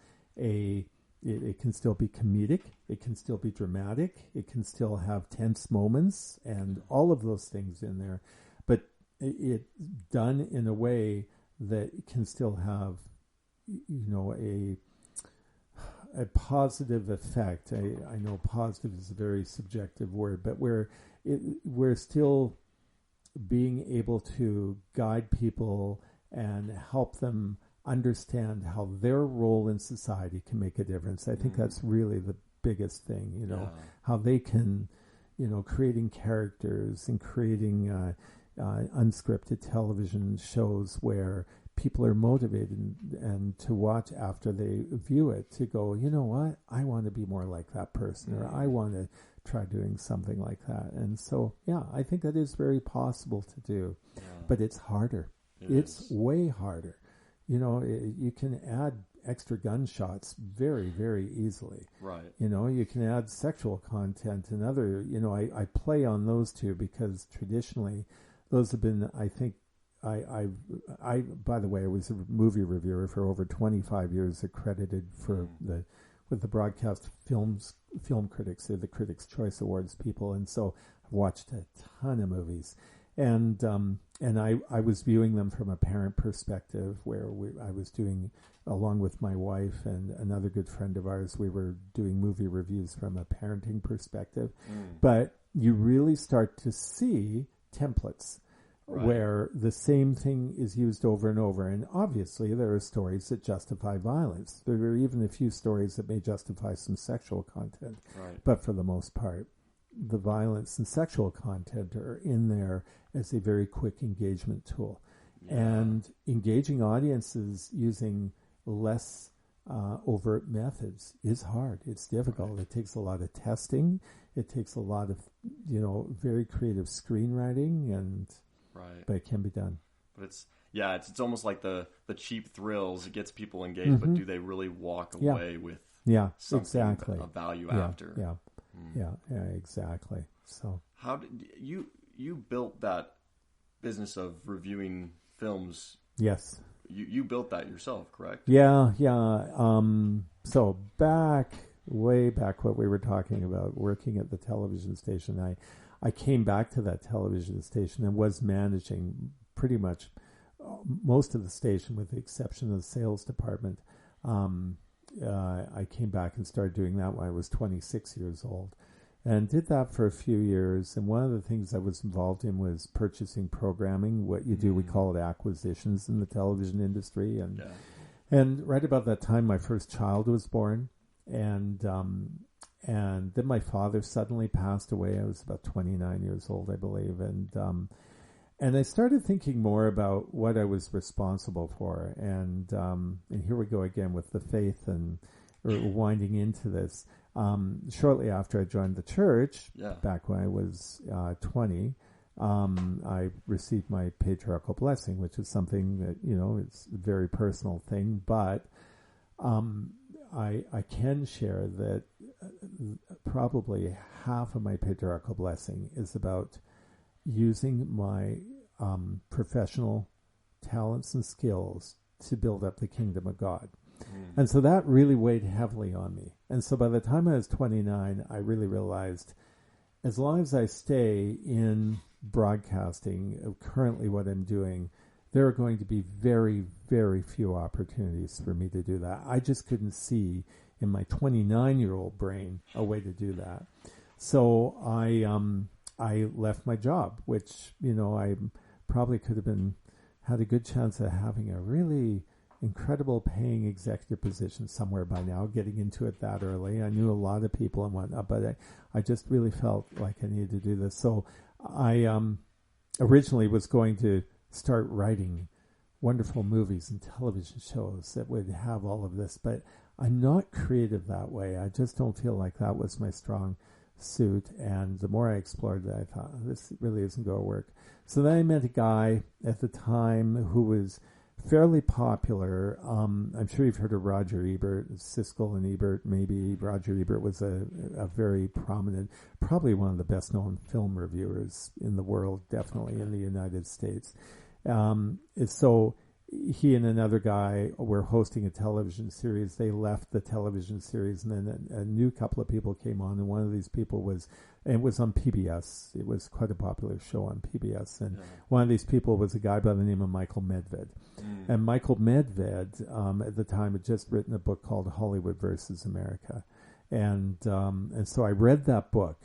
it can still be comedic, it can still be dramatic, it can still have tense moments and all of those things in there, but it done in a way that can still have a positive effect. I know positive is a very subjective word, but we're still being able to guide people and help them understand how their role in society can make a difference. I think that's really the biggest thing, how they can, creating characters and creating unscripted television shows where people are motivated and to watch after they view it, to go, you know what, I want to be more like that person, or I want to try doing something like that. And so, I think that is very possible to do, but it's harder. It's way harder. You can add extra gunshots very, very easily. Right. You can add sexual content and other, I play on those two because traditionally those have been, I think, I by the way, I was a movie reviewer for over 25 years, accredited for with the broadcast film critics, or the Critics' Choice Awards people, and so I've watched a ton of movies. And I was viewing them from a parent perspective, where I was doing, along with my wife and another good friend of ours, we were doing movie reviews from a parenting perspective. But you really start to see templates where the same thing is used over and over. And obviously there are stories that justify violence. There are even a few stories that may justify some sexual content. Right. But for the most part, the violence and sexual content are in there as a very quick engagement tool. And engaging audiences using less overt methods is hard. It's difficult. Right. It takes a lot of testing. It takes a lot of, very creative screenwriting, and but it can be done. But it's almost like the cheap thrills. It gets people engaged, but do they really walk away with something of value after? Yeah, exactly. So how did you built that business of reviewing films? Yes. You built that yourself, correct? Yeah. So way back what we were talking about, working at the television station, I came back to that television station and was managing pretty much most of the station, with the exception of the sales department. I came back and started doing that when I was 26 years old, and did that for a few years. And one of the things I was involved in was purchasing programming. What you do, we call it acquisitions in the television industry. And right about that time, my first child was born, and then my father suddenly passed away. I was about 29 years old, I believe, and I started thinking more about what I was responsible for. And here we go again with the faith and winding into this. Shortly after I joined the church, back when I was 20, I received my patriarchal blessing, which is something that, it's a very personal thing. But I can share that probably half of my patriarchal blessing is about using my professional talents and skills to build up the kingdom of God. And so that really weighed heavily on me. And so by the time I was 29, I really realized, as long as I stay in broadcasting, currently what I'm doing, there are going to be very, very few opportunities for me to do that. I just couldn't see in my 29-year-old brain a way to do that. So I left my job, which, I probably could have had a good chance of having a really incredible paying executive position somewhere by now, getting into it that early. I knew a lot of people and whatnot, but I just really felt like I needed to do this. So I originally was going to start writing wonderful movies and television shows that would have all of this, but I'm not creative that way. I just don't feel like that was my strong suit. And the more I explored that, I thought, this really isn't going to work. So then I met a guy at the time who was fairly popular. I'm sure you've heard of Roger Ebert, Siskel and Ebert, maybe. Roger Ebert was a very prominent, probably one of the best-known film reviewers in the world, definitely in the United States. So he and another guy were hosting a television series. They left the television series, and then a new couple of people came on, and one of these people was on PBS. It was quite a popular show on PBS, and one of these people was a guy by the name of Michael Medved. And Michael Medved, at the time, had just written a book called Hollywood versus America. And so I read that book,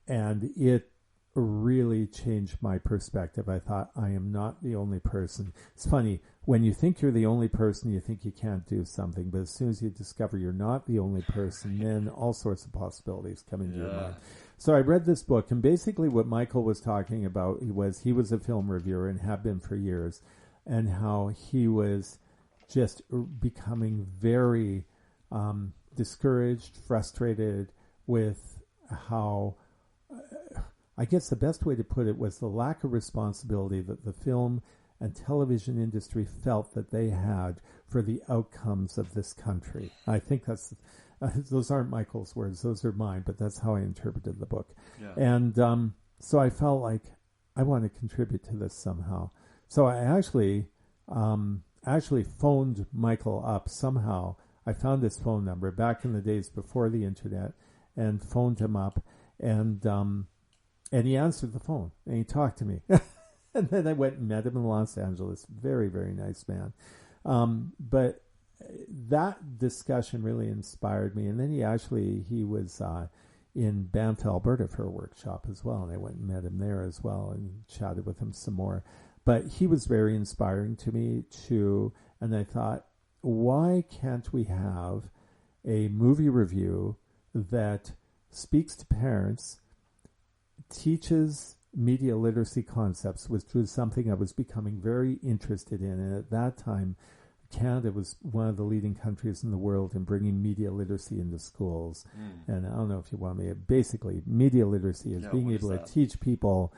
and it really changed my perspective. I thought, I am not the only person. It's funny, when you think you're the only person, you think you can't do something, but as soon as you discover you're not the only person, then all sorts of possibilities come into your mind. So I read this book, and basically what Michael was talking about he was a film reviewer and had been for years, and how he was just becoming very discouraged, frustrated with how... I guess the best way to put it was the lack of responsibility that the film and television industry felt that they had for the outcomes of this country. I think those aren't Michael's words, those are mine, but that's how I interpreted the book. Yeah. And so I felt like I want to contribute to this somehow. So I actually phoned Michael up somehow. I found his phone number back in the days before the internet and phoned him up, and he answered the phone, and he talked to me. And then I went and met him in Los Angeles. Very, very nice man. But that discussion really inspired me. And then he was in Banff, Alberta for a workshop as well. And I went and met him there as well and chatted with him some more. But he was very inspiring to me too. And I thought, why can't we have a movie review that speaks to parents, teaches media literacy concepts, which was something I was becoming very interested in. And at that time, Canada was one of the leading countries in the world in bringing media literacy into schools. And I don't know if you want me, basically, media literacy is being able to teach people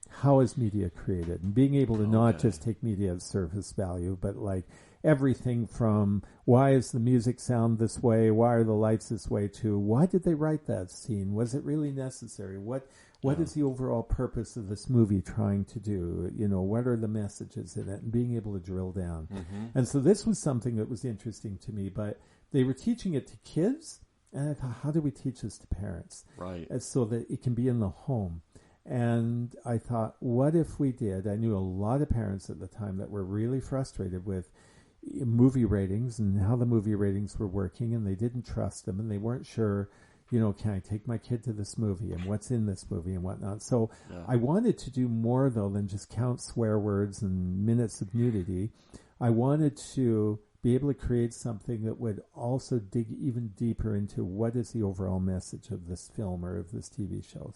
how is media created, and being able to not just take media at surface value, but like everything from why is the music sound this way, why are the lights this way, to why did they write that scene? Was it really necessary? What is the overall purpose of this movie trying to do? What are the messages in it? And being able to drill down. And so this was something that was interesting to me, but they were teaching it to kids, and I thought, how do we teach this to parents? Right. So that it can be in the home. And I thought, what if we did? I knew a lot of parents at the time that were really frustrated with movie ratings and how the movie ratings were working, and they didn't trust them, and they weren't sure, can I take my kid to this movie, and what's in this movie and whatnot. So I wanted to do more, though, than just count swear words and minutes of nudity. I wanted to be able to create something that would also dig even deeper into what is the overall message of this film or of this TV show.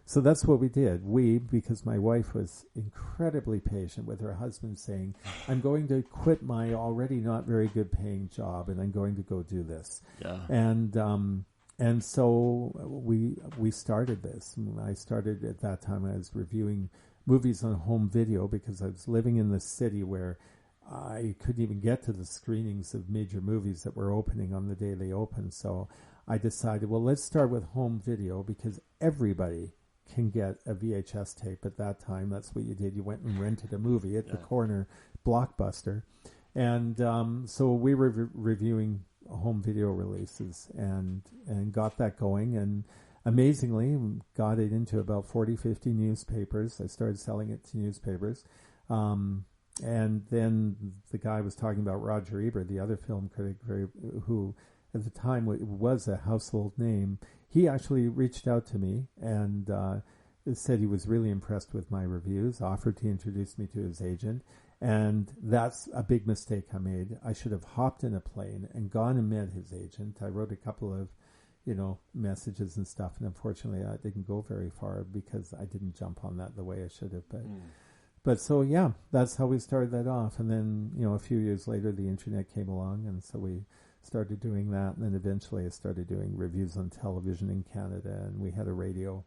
So that's what we did. Because my wife was incredibly patient with her husband saying, I'm going to quit my already not very good paying job, and I'm going to go do this. Yeah. And so we started this. I started at that time, I was reviewing movies on home video because I was living in the city where I couldn't even get to the screenings of major movies that were opening on the day they opened. So I decided, well, let's start with home video because everybody can get a VHS tape at that time. That's what you did. You went and rented a movie at the corner Blockbuster. And so we were reviewing home video releases and got that going. And amazingly, got it into about 40, 50 newspapers. I started selling it to newspapers. And then the guy was talking about Roger Ebert, the other film critic, who at the time was a household name. He actually reached out to me and said he was really impressed with my reviews, offered to introduce me to his agent. And that's a big mistake I made. I should have hopped in a plane and gone and met his agent. I wrote a couple of, messages and stuff. And unfortunately, I didn't go very far because I didn't jump on that the way I should have. But so, yeah, that's how we started that off. And then, a few years later, the internet came along. And so we started doing that. And then eventually I started doing reviews on television in Canada. And we had a radio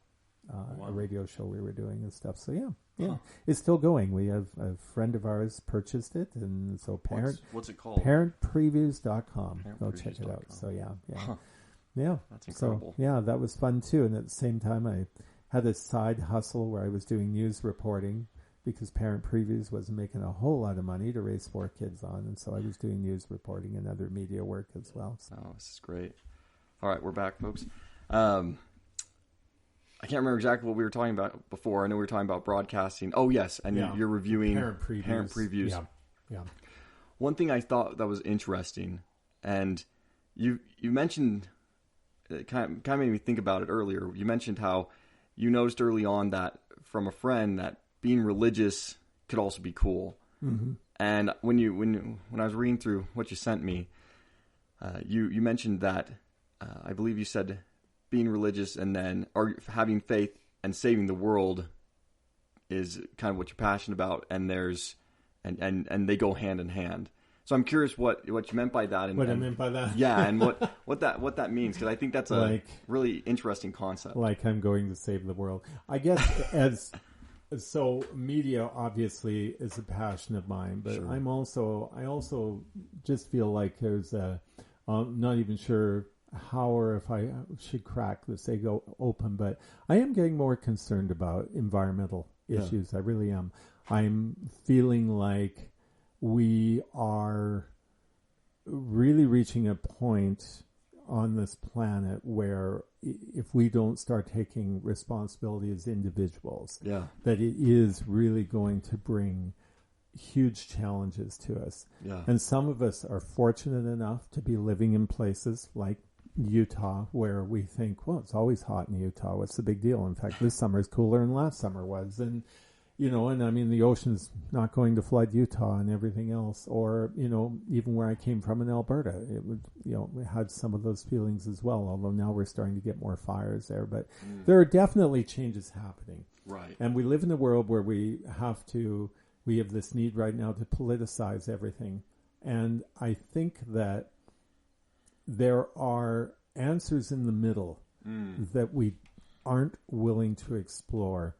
show we were doing and stuff. So, yeah, it's still going. We have a friend of ours purchased it. And so what's it called? Parentpreviews.com. Go check it out. So, yeah. Huh. Yeah. That's incredible. So, yeah, that was fun, too. And at the same time, I had a side hustle where I was doing news reporting, because Parent Previews wasn't making a whole lot of money to raise 4 kids on. And so I was doing news reporting and other media work as well. So. Oh, this is great. All right, we're back, folks. I can't remember exactly what we were talking about before. I know we were talking about broadcasting. Oh, yes, and you're reviewing Parent Previews. Yeah. One thing I thought that was interesting, and you mentioned, it kind of made me think about it earlier. You mentioned how you noticed early on that from a friend that being religious could also be cool. Mm-hmm. And when I was reading through what you sent me, you mentioned that I believe you said being religious and then or having faith and saving the world is kind of what you're passionate about, and and they go hand in hand. So I'm curious what you meant by that. I meant by that. Yeah, and what that means, because I think that's a really interesting concept. Like I'm going to save the world. I guess So media obviously is a passion of mine, but sure. I also just feel like there's I'm not even sure how or if I should crack this egg open, but I am getting more concerned about environmental issues. I really am. I'm feeling like we are really reaching a point on this planet where if we don't start taking responsibility as individuals, that it is really going to bring huge challenges to us. Yeah. And some of us are fortunate enough to be living in places like Utah where we think, well, it's always hot in Utah. What's the big deal? In fact, this summer is cooler than last summer was. And and I mean, the ocean's not going to flood Utah and everything else. Or, even where I came from in Alberta, it would, it had some of those feelings as well, although now we're starting to get more fires there. But there are definitely changes happening. Right. And we live in a world where we have this need right now to politicize everything. And I think that there are answers in the middle that we aren't willing to explore.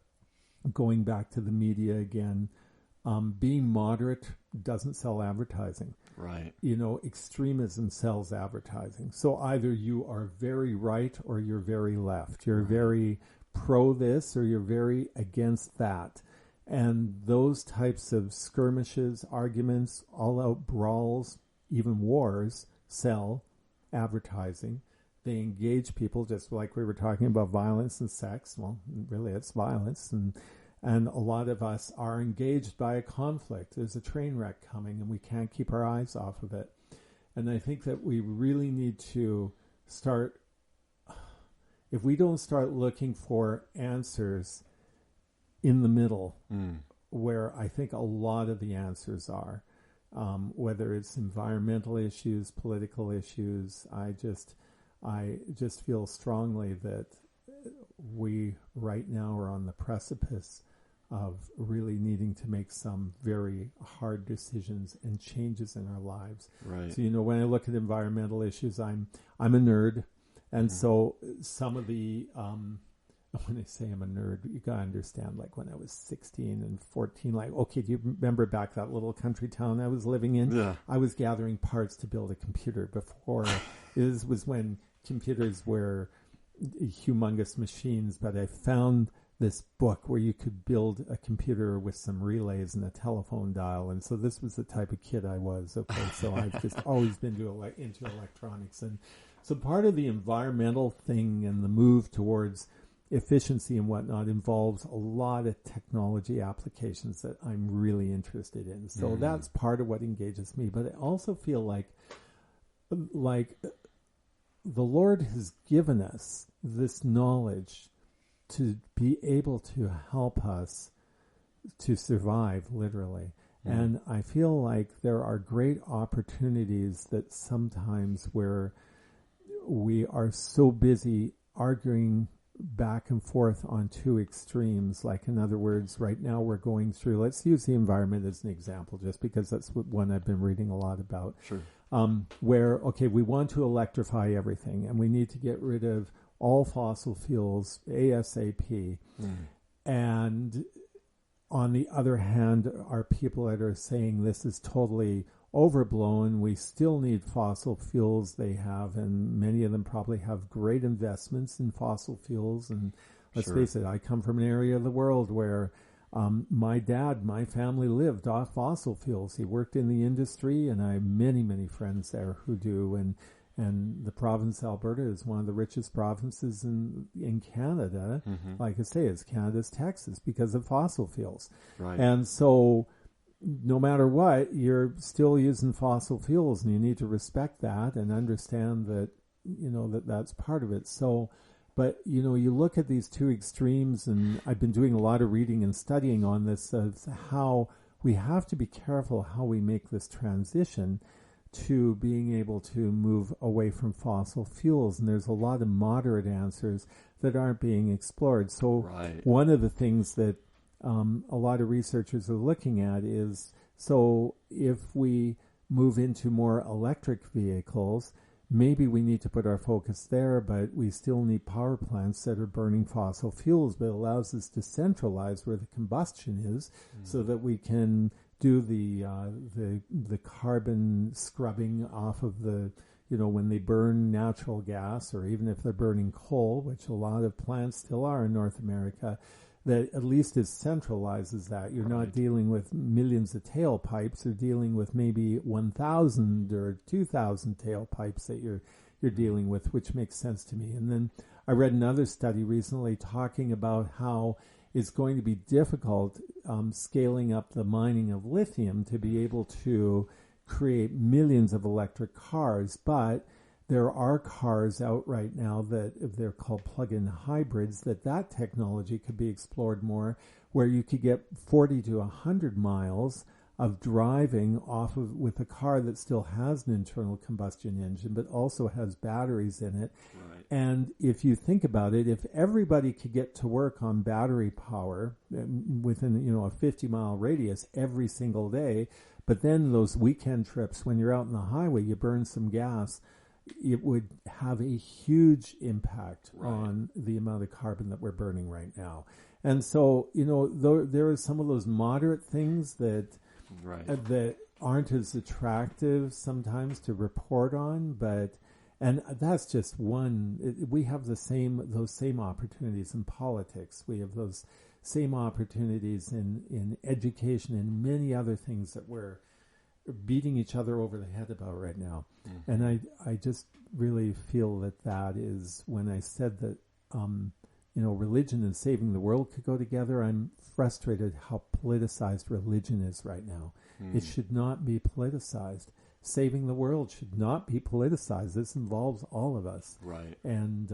Going back to the media again, being moderate doesn't sell advertising. Right. Extremism sells advertising. So either you are very right or you're very left. You're very pro this or you're very against that. And those types of skirmishes, arguments, all-out brawls, even wars sell advertising. They engage people, just like we were talking about violence and sex. Well, really, it's violence. And a lot of us are engaged by a conflict. There's a train wreck coming, and we can't keep our eyes off of it. And I think that we really need to start, if we don't start looking for answers in the middle, where I think a lot of the answers are, whether it's environmental issues, political issues, I just feel strongly that we right now are on the precipice of really needing to make some very hard decisions and changes in our lives. Right. So, when I look at environmental issues, I'm a nerd. And so some of the, when I say I'm a nerd, you got to understand, like when I was 16 and 14, like, okay, do you remember back that little country town I was living in? Yeah. I was gathering parts to build a computer before. It was when computers were humongous machines, but I found this book where you could build a computer with some relays and a telephone dial. And so this was the type of kid I was. Okay, so I've just always been into electronics. And so part of the environmental thing and the move towards efficiency and whatnot involves a lot of technology applications that I'm really interested in. So that's part of what engages me. But I also feel like the Lord has given us this knowledge to be able to help us to survive, literally. And I feel like there are great opportunities that sometimes where we are so busy arguing back and forth on two extremes. Like, in other words, right now we're going through, let's use the environment as an example, just because that's one I've been reading a lot about. Sure. Where, okay, we want to electrify everything and we need to get rid of all fossil fuels ASAP. And on the other hand, are people that are saying this is totally overblown. We still need fossil fuels. They have, and many of them probably have great investments in fossil fuels. And let's face it, I come from an area of the world where my family lived off fossil fuels. He worked in the industry, and I have many, many friends there who do. And the province of Alberta is one of the richest provinces in Canada. Like I say, it's Canada's Texas because of fossil fuels. Right. And so no matter what, you're still using fossil fuels, and you need to respect that and understand that, that's part of it. So, but, you look at these two extremes, and I've been doing a lot of reading and studying on this, of how we have to be careful how we make this transition to being able to move away from fossil fuels. And there's a lot of moderate answers that aren't being explored. So one of the things that a lot of researchers are looking at is, so if we move into more electric vehicles, maybe we need to put our focus there, but we still need power plants that are burning fossil fuels, but it allows us to centralize where the combustion is so that we can do the carbon scrubbing off of the, when they burn natural gas, or even if they're burning coal, which a lot of plants still are in North America, that at least it centralizes that. You're not dealing with millions of tailpipes. You're dealing with maybe 1,000 or 2,000 tailpipes that you're dealing with, which makes sense to me. And then I read another study recently talking about how it's going to be difficult scaling up the mining of lithium to be able to create millions of electric cars, but there are cars out right now that they're called plug-in hybrids, that technology could be explored more, where you could get 40 to 100 miles of driving with a car that still has an internal combustion engine, but also has batteries in it. Right. And if you think about it, if everybody could get to work on battery power within, a 50-mile radius every single day, but then those weekend trips when you're out on the highway, you burn some gas, it would have a huge impact on the amount of carbon that we're burning right now. And so, there are some of those moderate things that aren't as attractive sometimes to report on, and that's just one. We have those same opportunities in politics. We have those same opportunities in education and many other things that we're beating each other over the head about right now. And I just really feel that is, when I said that, religion and saving the world could go together, I'm frustrated how politicized religion is right now. It should not be politicized. Saving the world should not be politicized. This involves all of us. Right. And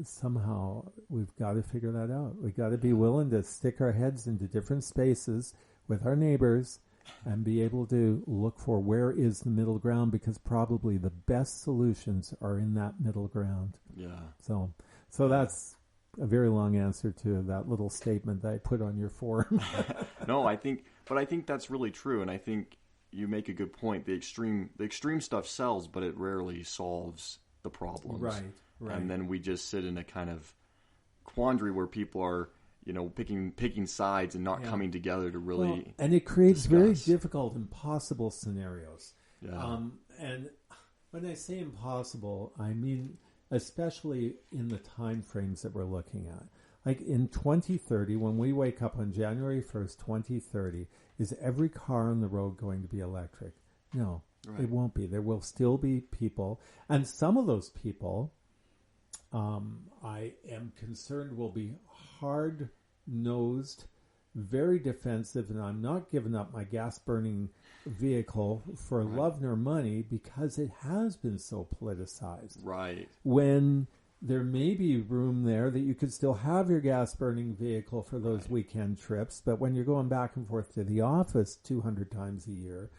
somehow we've got to figure that out. We've got to be willing to stick our heads into different spaces with our neighbors and be able to look for where is the middle ground, because probably the best solutions are in that middle ground. Yeah. So that's a very long answer to that little statement that I put on your forum. No, I think that's really true, and I think you make a good point. The extreme stuff sells, but it rarely solves the problems. Right. And then we just sit in a kind of quandary where people are, picking sides and not coming together to really and it creates discuss. very difficult, impossible scenarios. Yeah. And when I say impossible, I mean especially in the time frames that we're looking at. Like in 2030, when we wake up on January 1st, 2030, is every car on the road going to be electric? No, It won't be. There will still be people, and some of those people I am concerned we'll be hard-nosed, very defensive, and I'm not giving up my gas-burning vehicle for love nor money because it has been so politicized. Right. When there may be room there that you could still have your gas-burning vehicle for those weekend trips, but when you're going back and forth to the office 200 times a year,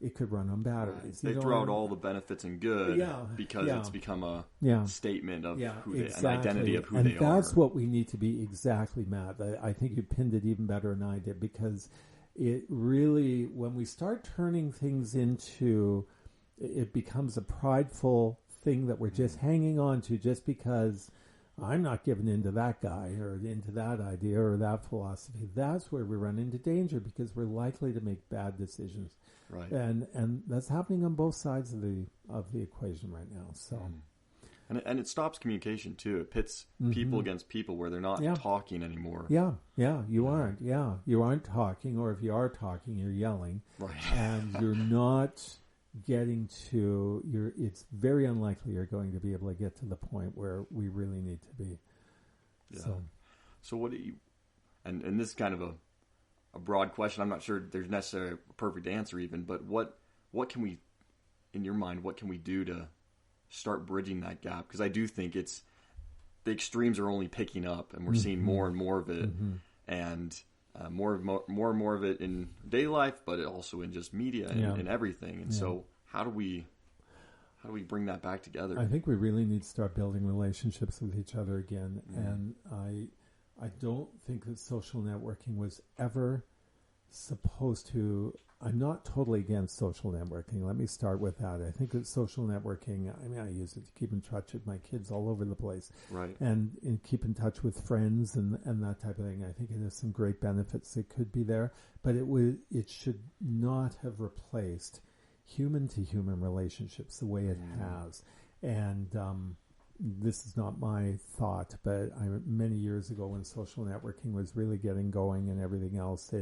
it could run on batteries. They throw out all the benefits and good because it's become a statement of who they, an identity of who they are. And that's what we need to be exactly, Matt. I think you pinned it even better than I did, because it really, when we start turning things into, it becomes a prideful thing that we're just hanging on to just because I'm not giving in to that guy or into that idea or that philosophy. That's where we run into danger, because we're likely to make bad decisions. Right. And that's happening on both sides of the equation right now. So, and it stops communication too. It pits people against people where they're not talking anymore. You aren't talking, or if you are talking, you're yelling. Right. And you're not getting to it's very unlikely you're going to be able to get to the point where we really need to be. Yeah. So what do you, and this is kind of a broad question. I'm not sure there's necessarily a perfect answer even, but what can we, in your mind, what can we do to start bridging that gap? Because I do think the extremes are only picking up, and we're seeing more and more of it, and more and more of it in daily life, but also in just media and everything. And so how do we bring that back together? I think we really need to start building relationships with each other again. And I don't think that social networking was ever supposed to. I'm not totally against social networking. Let me start with that. I think that social networking, I use it to keep in touch with my kids all over the place. Right. And keep in touch with friends and that type of thing. I think it has some great benefits that could be there. But it should not have replaced human-to-human relationships the way it has. And this is not my thought, but many years ago when social networking was really getting going and everything else,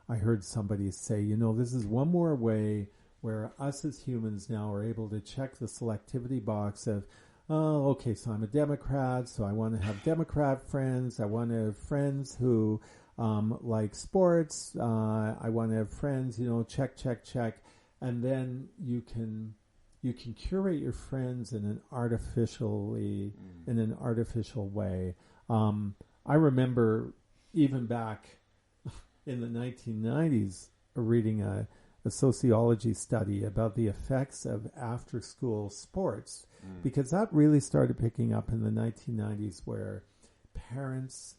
I heard somebody say, this is one more way where us as humans now are able to check the selectivity box of, oh, okay, so I'm a Democrat, so I want to have Democrat friends. I want to have friends who like sports. I want to have friends, check. And then you can curate your friends in an artificial way. I remember even back in the 1990s reading a sociology study about the effects of after-school sports, because that really started picking up in the 1990s, where parents,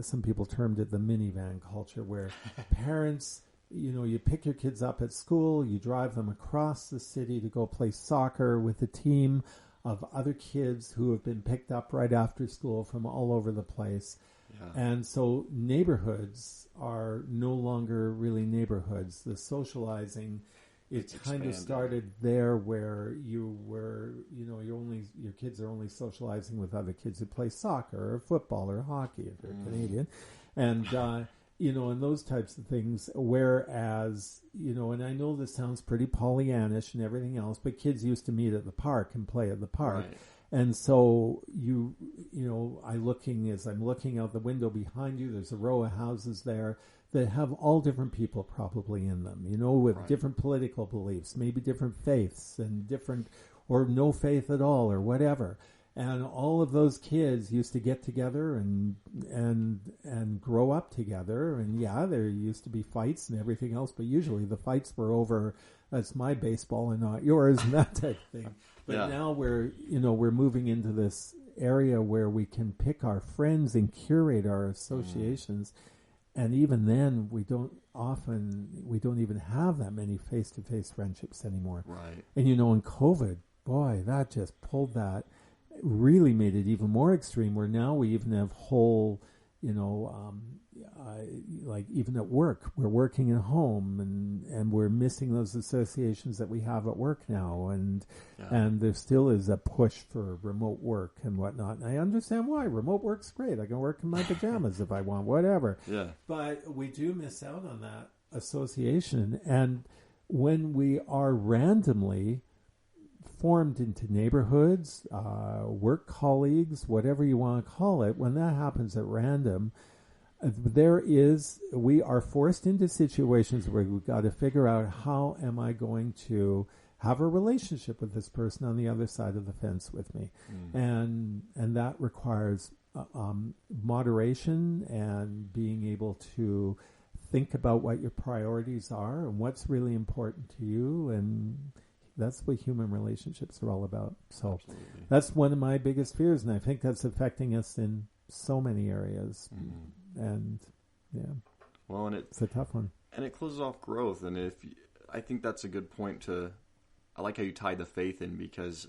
some people termed it the minivan culture, where parents, you pick your kids up at school, you drive them across the city to go play soccer with a team of other kids who have been picked up right after school from all over the place. Yeah. And so neighborhoods are no longer really neighborhoods. The socializing, it kind of started there, where you were, your kids are only socializing with other kids who play soccer or football or hockey if they're Canadian. And, and those types of things. Whereas, and I know this sounds pretty Pollyannish and everything else, but kids used to meet at the park and play at the park. Right. And so as I'm looking out the window behind you, there's a row of houses there that have all different people probably in them, with different political beliefs, maybe different faiths and different, or no faith at all or whatever. And all of those kids used to get together and grow up together. And there used to be fights and everything else, but usually the fights were over, that's my baseball and not yours, and that type of thing. But now we're moving into this area where we can pick our friends and curate our associations. And even then, we don't even have that many face-to-face friendships anymore. Right. And in COVID, boy, that just pulled that, really made it even more extreme, where now we even have whole, like even at work, we're working at home and we're missing those associations that we have at work now. And there still is a push for remote work and whatnot. And I understand why. Remote work's great. I can work in my pajamas if I want, whatever. Yeah. But we do miss out on that association. And when we are randomly formed into neighborhoods, work colleagues, whatever you want to call it, when that happens at random, we are forced into situations where we've got to figure out, how am I going to have a relationship with this person on the other side of the fence with me? And that requires moderation and being able to think about what your priorities are and what's really important to you. And that's what human relationships are all about. So Absolutely. That's one of my biggest fears, and I think that's affecting us in so many areas. And well, and it's a tough one. And it closes off growth. And I think that's a good point I like how you tied the faith in, because,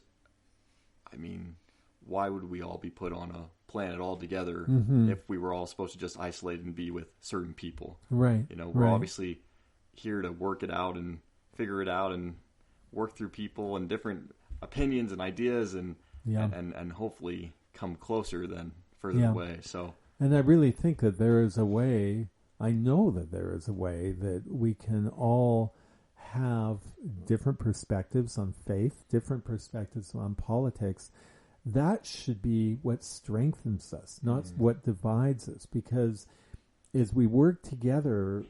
I mean, why would we all be put on a planet all together if we were all supposed to just isolate and be with certain people? Right. We're obviously here to work it out and figure it out and work through people and different opinions and ideas and hopefully come closer than further away. So, and I really think that there is a way, I know that there is a way that we can all have different perspectives on faith, different perspectives on politics. That should be what strengthens us, not what divides us. Because as we work together,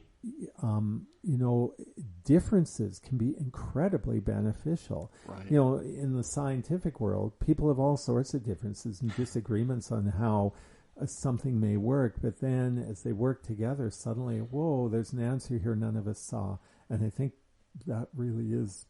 differences can be incredibly beneficial. Right. In the scientific world, people have all sorts of differences and disagreements on how something may work. But then as they work together, suddenly, whoa, there's an answer here none of us saw. And I think that really is...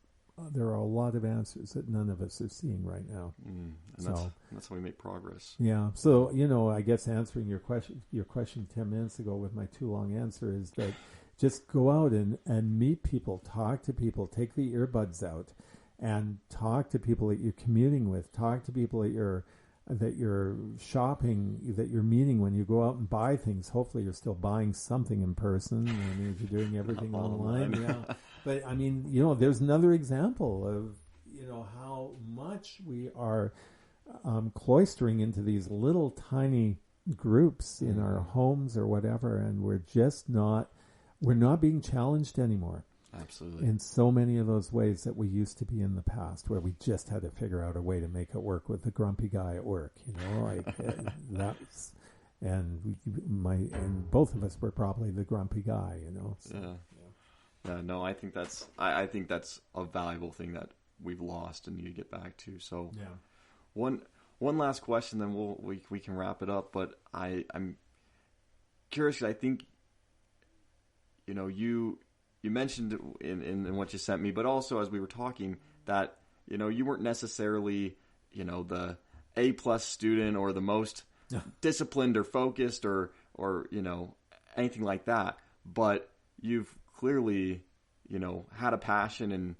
there are a lot of answers that none of us are seeing right now. And that's how we make progress. Yeah. So, I guess answering your question 10 minutes ago with my too long answer is that just go out and meet people, talk to people, take the earbuds out and talk to people that you're commuting with, talk to people that you're shopping, that you're meeting when you go out and buy things. Hopefully you're still buying something in person. I mean, if you're doing everything online. Yeah. But I mean, there's another example of, how much we are cloistering into these little tiny groups in our homes or whatever, and we're not being challenged anymore. Absolutely. In so many of those ways that we used to be in the past, where we just had to figure out a way to make it work with the grumpy guy at work, that's, and both of us were probably the grumpy guy, So. Yeah, no, I think that's a valuable thing that we've lost and need to get back to. So, one last question, then we can wrap it up. But I'm curious, 'cause I think you mentioned in what you sent me, but also as we were talking that you weren't necessarily the A+ student or the most disciplined or focused or anything like that, but you've clearly, had a passion and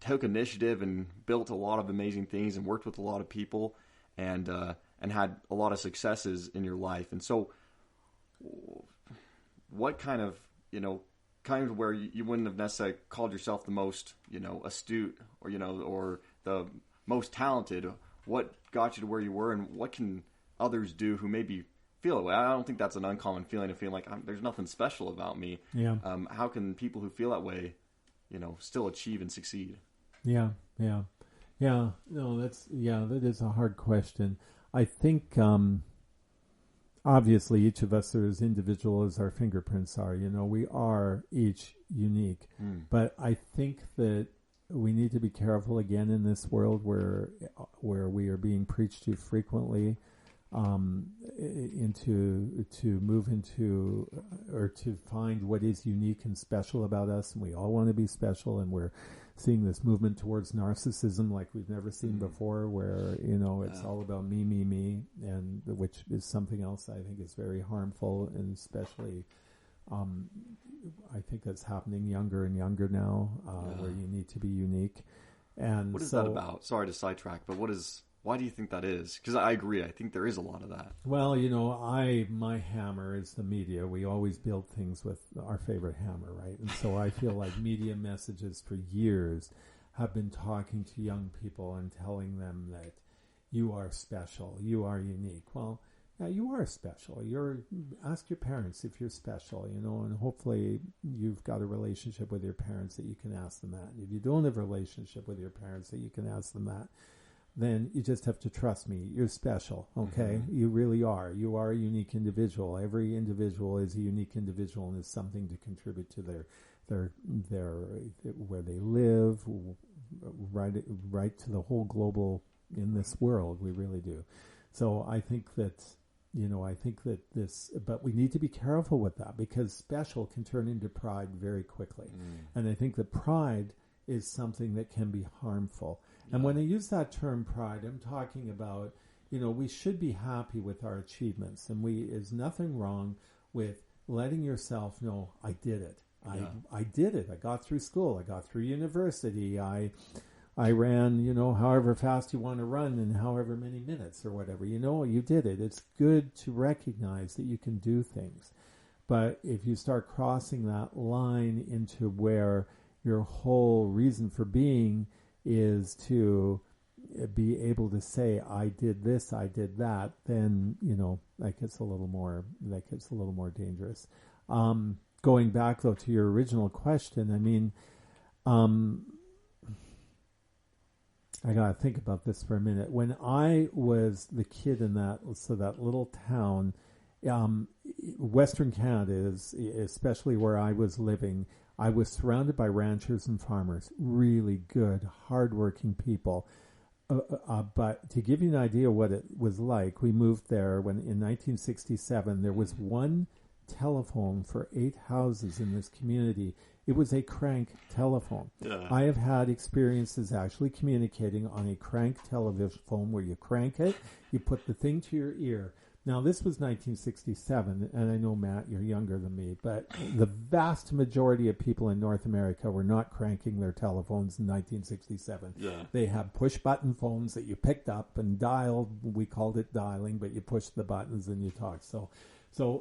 took initiative and built a lot of amazing things and worked with a lot of people and had a lot of successes in your life. And so what kind of where you wouldn't have necessarily called yourself the most, astute or the most talented, what got you to where you were, and what can others do who maybe feel that way? I don't think that's an uncommon feeling, of feeling like there's nothing special about me. Yeah. How can people who feel that way, still achieve and succeed? Yeah. No, that is a hard question. I think, obviously each of us are as individual as our fingerprints are. We are each unique. But I think that we need to be careful again in this world where we are being preached to frequently, to move into or to find what is unique and special about us, and we all want to be special, and we're seeing this movement towards narcissism like we've never seen before, where it's all about me, and which is something else I think is very harmful, and especially I think that's happening younger and younger now, where you need to be unique. And what is that about? Sorry to sidetrack, but why do you think that is? Because I agree. I think there is a lot of that. Well, my hammer is the media. We always build things with our favorite hammer, right? And so I feel like media messages for years have been talking to young people and telling them that you are special, you are unique. Well, you are special. Ask your parents if you're special, and hopefully you've got a relationship with your parents that you can ask them that. If you don't have a relationship with your parents that you can ask them that, then you just have to trust me. You're special, okay? Mm-hmm. You really are. You are a unique individual. Every individual is a unique individual and has something to contribute to their where they live, right to the whole global in this world. We really do. So I think that this, but we need to be careful with that because special can turn into pride very quickly. And I think that pride is something that can be harmful. And when I use that term pride, I'm talking about, we should be happy with our achievements. And there's nothing wrong with letting yourself know, I did it. I did it. I got through school. I got through university. I ran, however fast you want to run in however many minutes or whatever. You did it. It's good to recognize that you can do things. But if you start crossing that line into where your whole reason for being is to be able to say, I did this, I did that, then, that gets a little more dangerous. Going back, though, to your original question, I mean, I got to think about this for a minute. When I was the kid in that little town, Western Canada is, especially where I was living, I was surrounded by ranchers and farmers, really good, hardworking people. But to give you an idea what it was like, we moved there when in 1967, there was one telephone for 8 houses in this community. It was a crank telephone. Yeah. I have had experiences actually communicating on a crank television phone where you crank it, you put the thing to your ear. Now, this was 1967, and I know, Matt, you're younger than me, but the vast majority of people in North America were not cranking their telephones in 1967. Yeah. They had push-button phones that you picked up and dialed. We called it dialing, but you pushed the buttons and you talked. So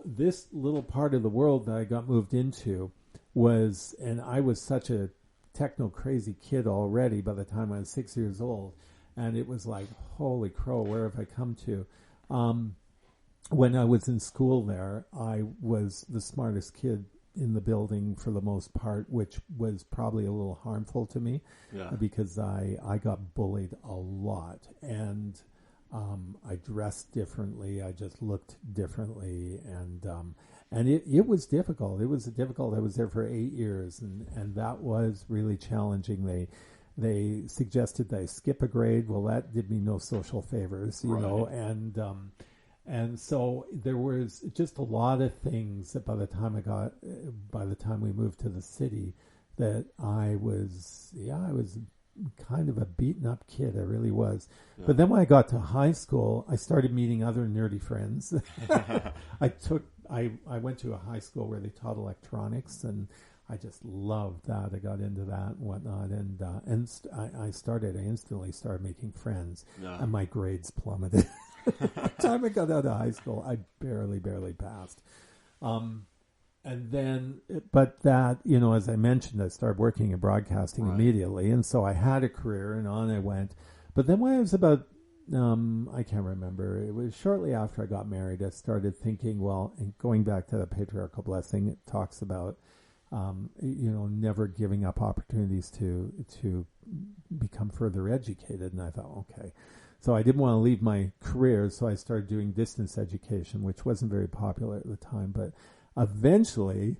this little part of the world that I got moved into was, and I was such a techno-crazy kid already by the time I was 6 years old, and it was like, holy crow, where have I come to? When I was in school there, I was the smartest kid in the building for the most part, which was probably a little harmful to me because I got bullied a lot. And I dressed differently. I just looked differently. And it was difficult. It was difficult. I was there for 8 years, and that was really challenging. They suggested that I skip a grade. Well, that did me no social favors, you know, and so there was just a lot of things that by the time we moved to the city, that I was kind of a beaten up kid. I really was. Yeah. But then when I got to high school, I started meeting other nerdy friends. I went to a high school where they taught electronics, and I just loved that. I got into that and whatnot, and I instantly started making friends, and my grades plummeted. By the time I got out of high school, I barely passed. And then, but that, you know, as I mentioned, I started working in broadcasting immediately, and so I had a career, and on I went. But then when I was about, I can't remember, it was shortly after I got married, I started thinking, well, and going back to the patriarchal blessing, it talks about, you know, never giving up opportunities to become further educated. And I thought, okay. So I didn't want to leave my career, so I started doing distance education, which wasn't very popular at the time. But eventually,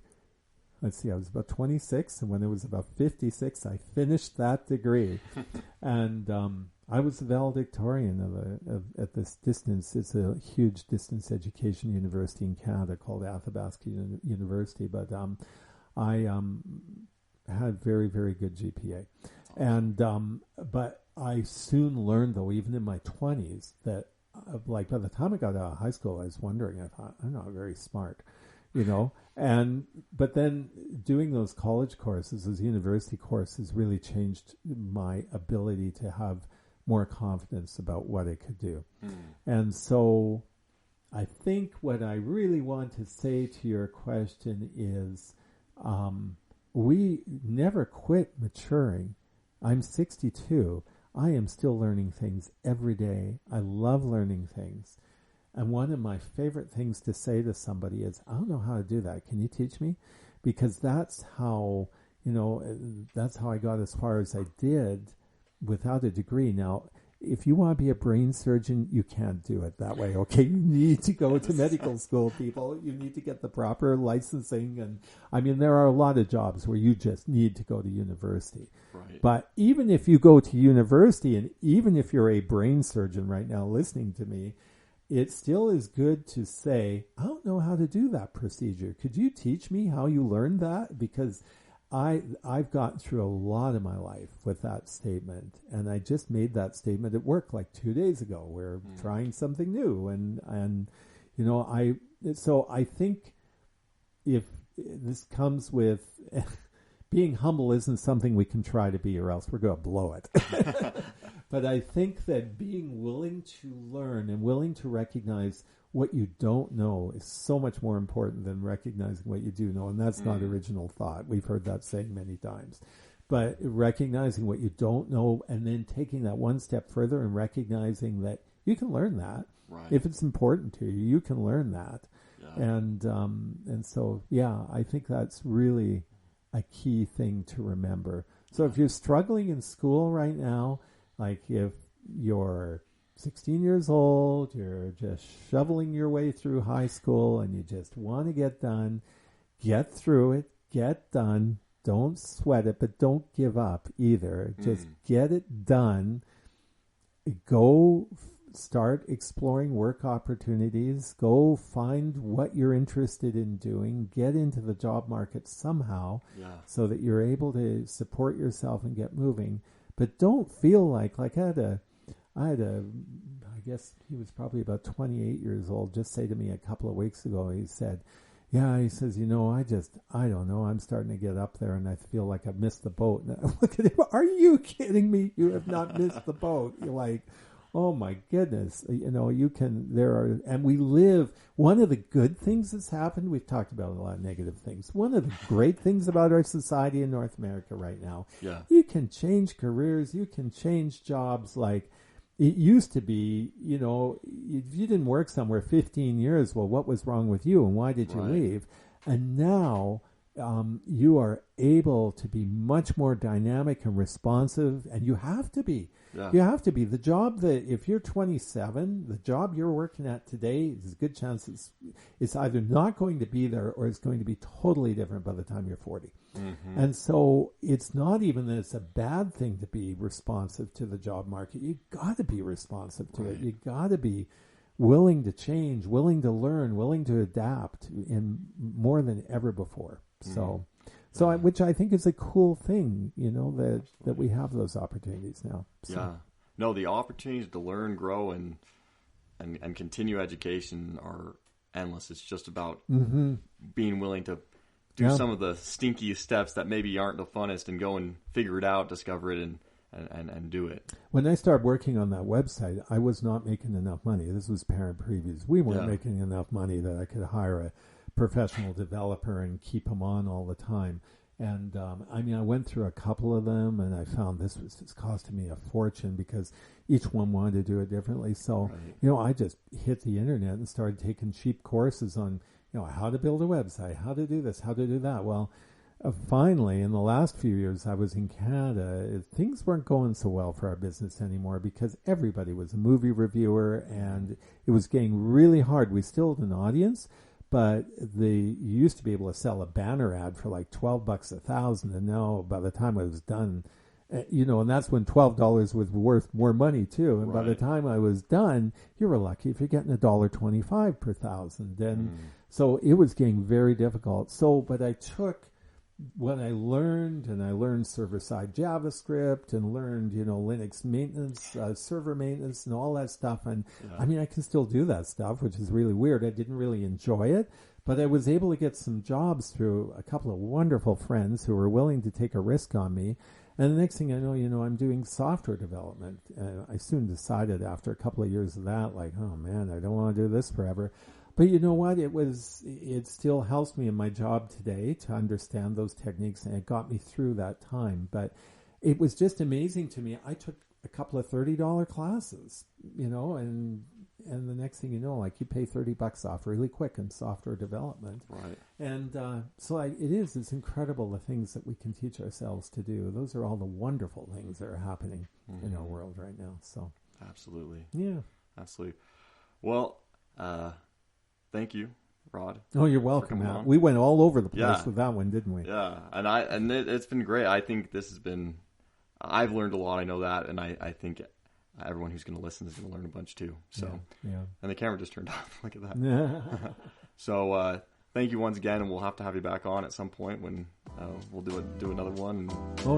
I was about 26, and when I was about 56, I finished that degree. And I was the valedictorian at this distance. It's a huge distance education university in Canada called Athabasca University. But I had very, very good GPA. And but I soon learned, though, even in my 20s, that like by the time I got out of high school, I was wondering, I thought, I'm not very smart, you know. But then doing those college courses, those university courses, really changed my ability to have more confidence about what I could do. And so I think what I really want to say to your question is we never quit maturing. I'm 62. I am still learning things every day. I love learning things. And one of my favorite things to say to somebody is, I don't know how to do that. Can you teach me? Because that's how, that's how I got as far as I did without a degree. Now, if you want to be a brain surgeon, you can't do it that way, okay? You need to go to medical school, people. You need to get the proper licensing. And, I mean, there are a lot of jobs where you just need to go to university. Right. But even if you go to university, and even if you're a brain surgeon right now listening to me, it still is good to say, I don't know how to do that procedure. Could you teach me how you learned that? Because I've gotten through a lot of my life with that statement, and I just made that statement at work like 2 days ago. We're trying something new, and so I think if this comes with being humble isn't something we can try to be, or else we're going to blow it. But I think that being willing to learn and willing to recognize what you don't know is so much more important than recognizing what you do know. And that's not original thought. We've heard that saying many times. But recognizing what you don't know and then taking that one step further and recognizing that you can learn that. Right. If it's important to you, you can learn that. Yeah. And so, yeah, I think that's really a key thing to remember. So if you're struggling in school right now, like if you're 16 years old, you're just shoveling your way through high school and you just want to get done, get through it, get done. Don't sweat it, but don't give up either. Just get it done. Go start exploring work opportunities. Go find what you're interested in doing. Get into the job market somehow so that you're able to support yourself and get moving. But don't feel like I had a, I guess he was probably about 28 years old, just say to me a couple of weeks ago, he said, he says, I don't know, I'm starting to get up there and I feel like I've missed the boat. And I look at him, are you kidding me? You have not missed the boat. You're like, oh my goodness, and we live, one of the good things that's happened, we've talked about a lot of negative things. One of the great things about our society in North America right now, you can change careers, you can change jobs. Like it used to be, if you didn't work somewhere 15 years, well, what was wrong with you and why did you leave? And now you are able to be much more dynamic and responsive, and you have to be. Yeah. You have to be. The job that, if you're 27, the job you're working at today, there's a good chance it's either not going to be there or it's going to be totally different by the time you're 40. Mm-hmm. And so it's not even that it's a bad thing to be responsive to the job market. You got to be responsive to it. You got to be willing to change, willing to learn, willing to adapt in more than ever before. Which I think is a cool thing, that we have those opportunities now. So. Yeah. No, the opportunities to learn, grow, and continue education are endless. It's just about being willing to do some of the stinkiest steps that maybe aren't the funnest and go and figure it out, discover it, and do it. When I started working on that website, I was not making enough money. This was Parent Previews. We weren't making enough money that I could hire a professional developer and keep them on all the time. And I went through a couple of them, and I found this was just costing me a fortune because each one wanted to do it differently. So, I just hit the internet and started taking cheap courses on, how to build a website, how to do this, how to do that. Well, finally, in the last few years I was in Canada, things weren't going so well for our business anymore because everybody was a movie reviewer, and it was getting really hard. We still had an audience, but you used to be able to sell a banner ad for like $12 $1,000, and now by the time I was done, and that's when $12 was worth more money too. And by the time I was done, you were lucky if you're getting $1.25 per thousand. And so it was getting very difficult. So, but I took what I learned server-side JavaScript and learned, Linux maintenance, server maintenance and all that stuff. And I can still do that stuff, which is really weird. I didn't really enjoy it, but I was able to get some jobs through a couple of wonderful friends who were willing to take a risk on me. And the next thing I know, I'm doing software development. I soon decided after a couple of years of that, like, oh man, I don't want to do this forever. But you know what? It still helps me in my job today to understand those techniques, and it got me through that time. But it was just amazing to me. I took a couple of $30 classes, and and the next thing you know, like you pay $30 off really quick in software development. Right. And it's incredible the things that we can teach ourselves to do. Those are all the wonderful things that are happening in our world right now. So absolutely. Yeah. Absolutely. Well, thank you, Rod. Oh, you're welcome, Matt. We went all over the place with that one, didn't we? Yeah, and it's been great. I think this has been. I've learned a lot. I know that, and I think everyone who's going to listen is going to learn a bunch too. So, yeah. And the camera just turned off. Look at that. So, thank you once again, and we'll have to have you back on at some point when we'll do another one. And,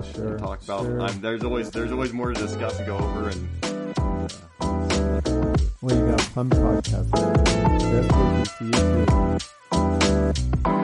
sure. And talk about. Sure. There's always more to discuss and go over and. Well, you got fun podcast. Best wishes to you too.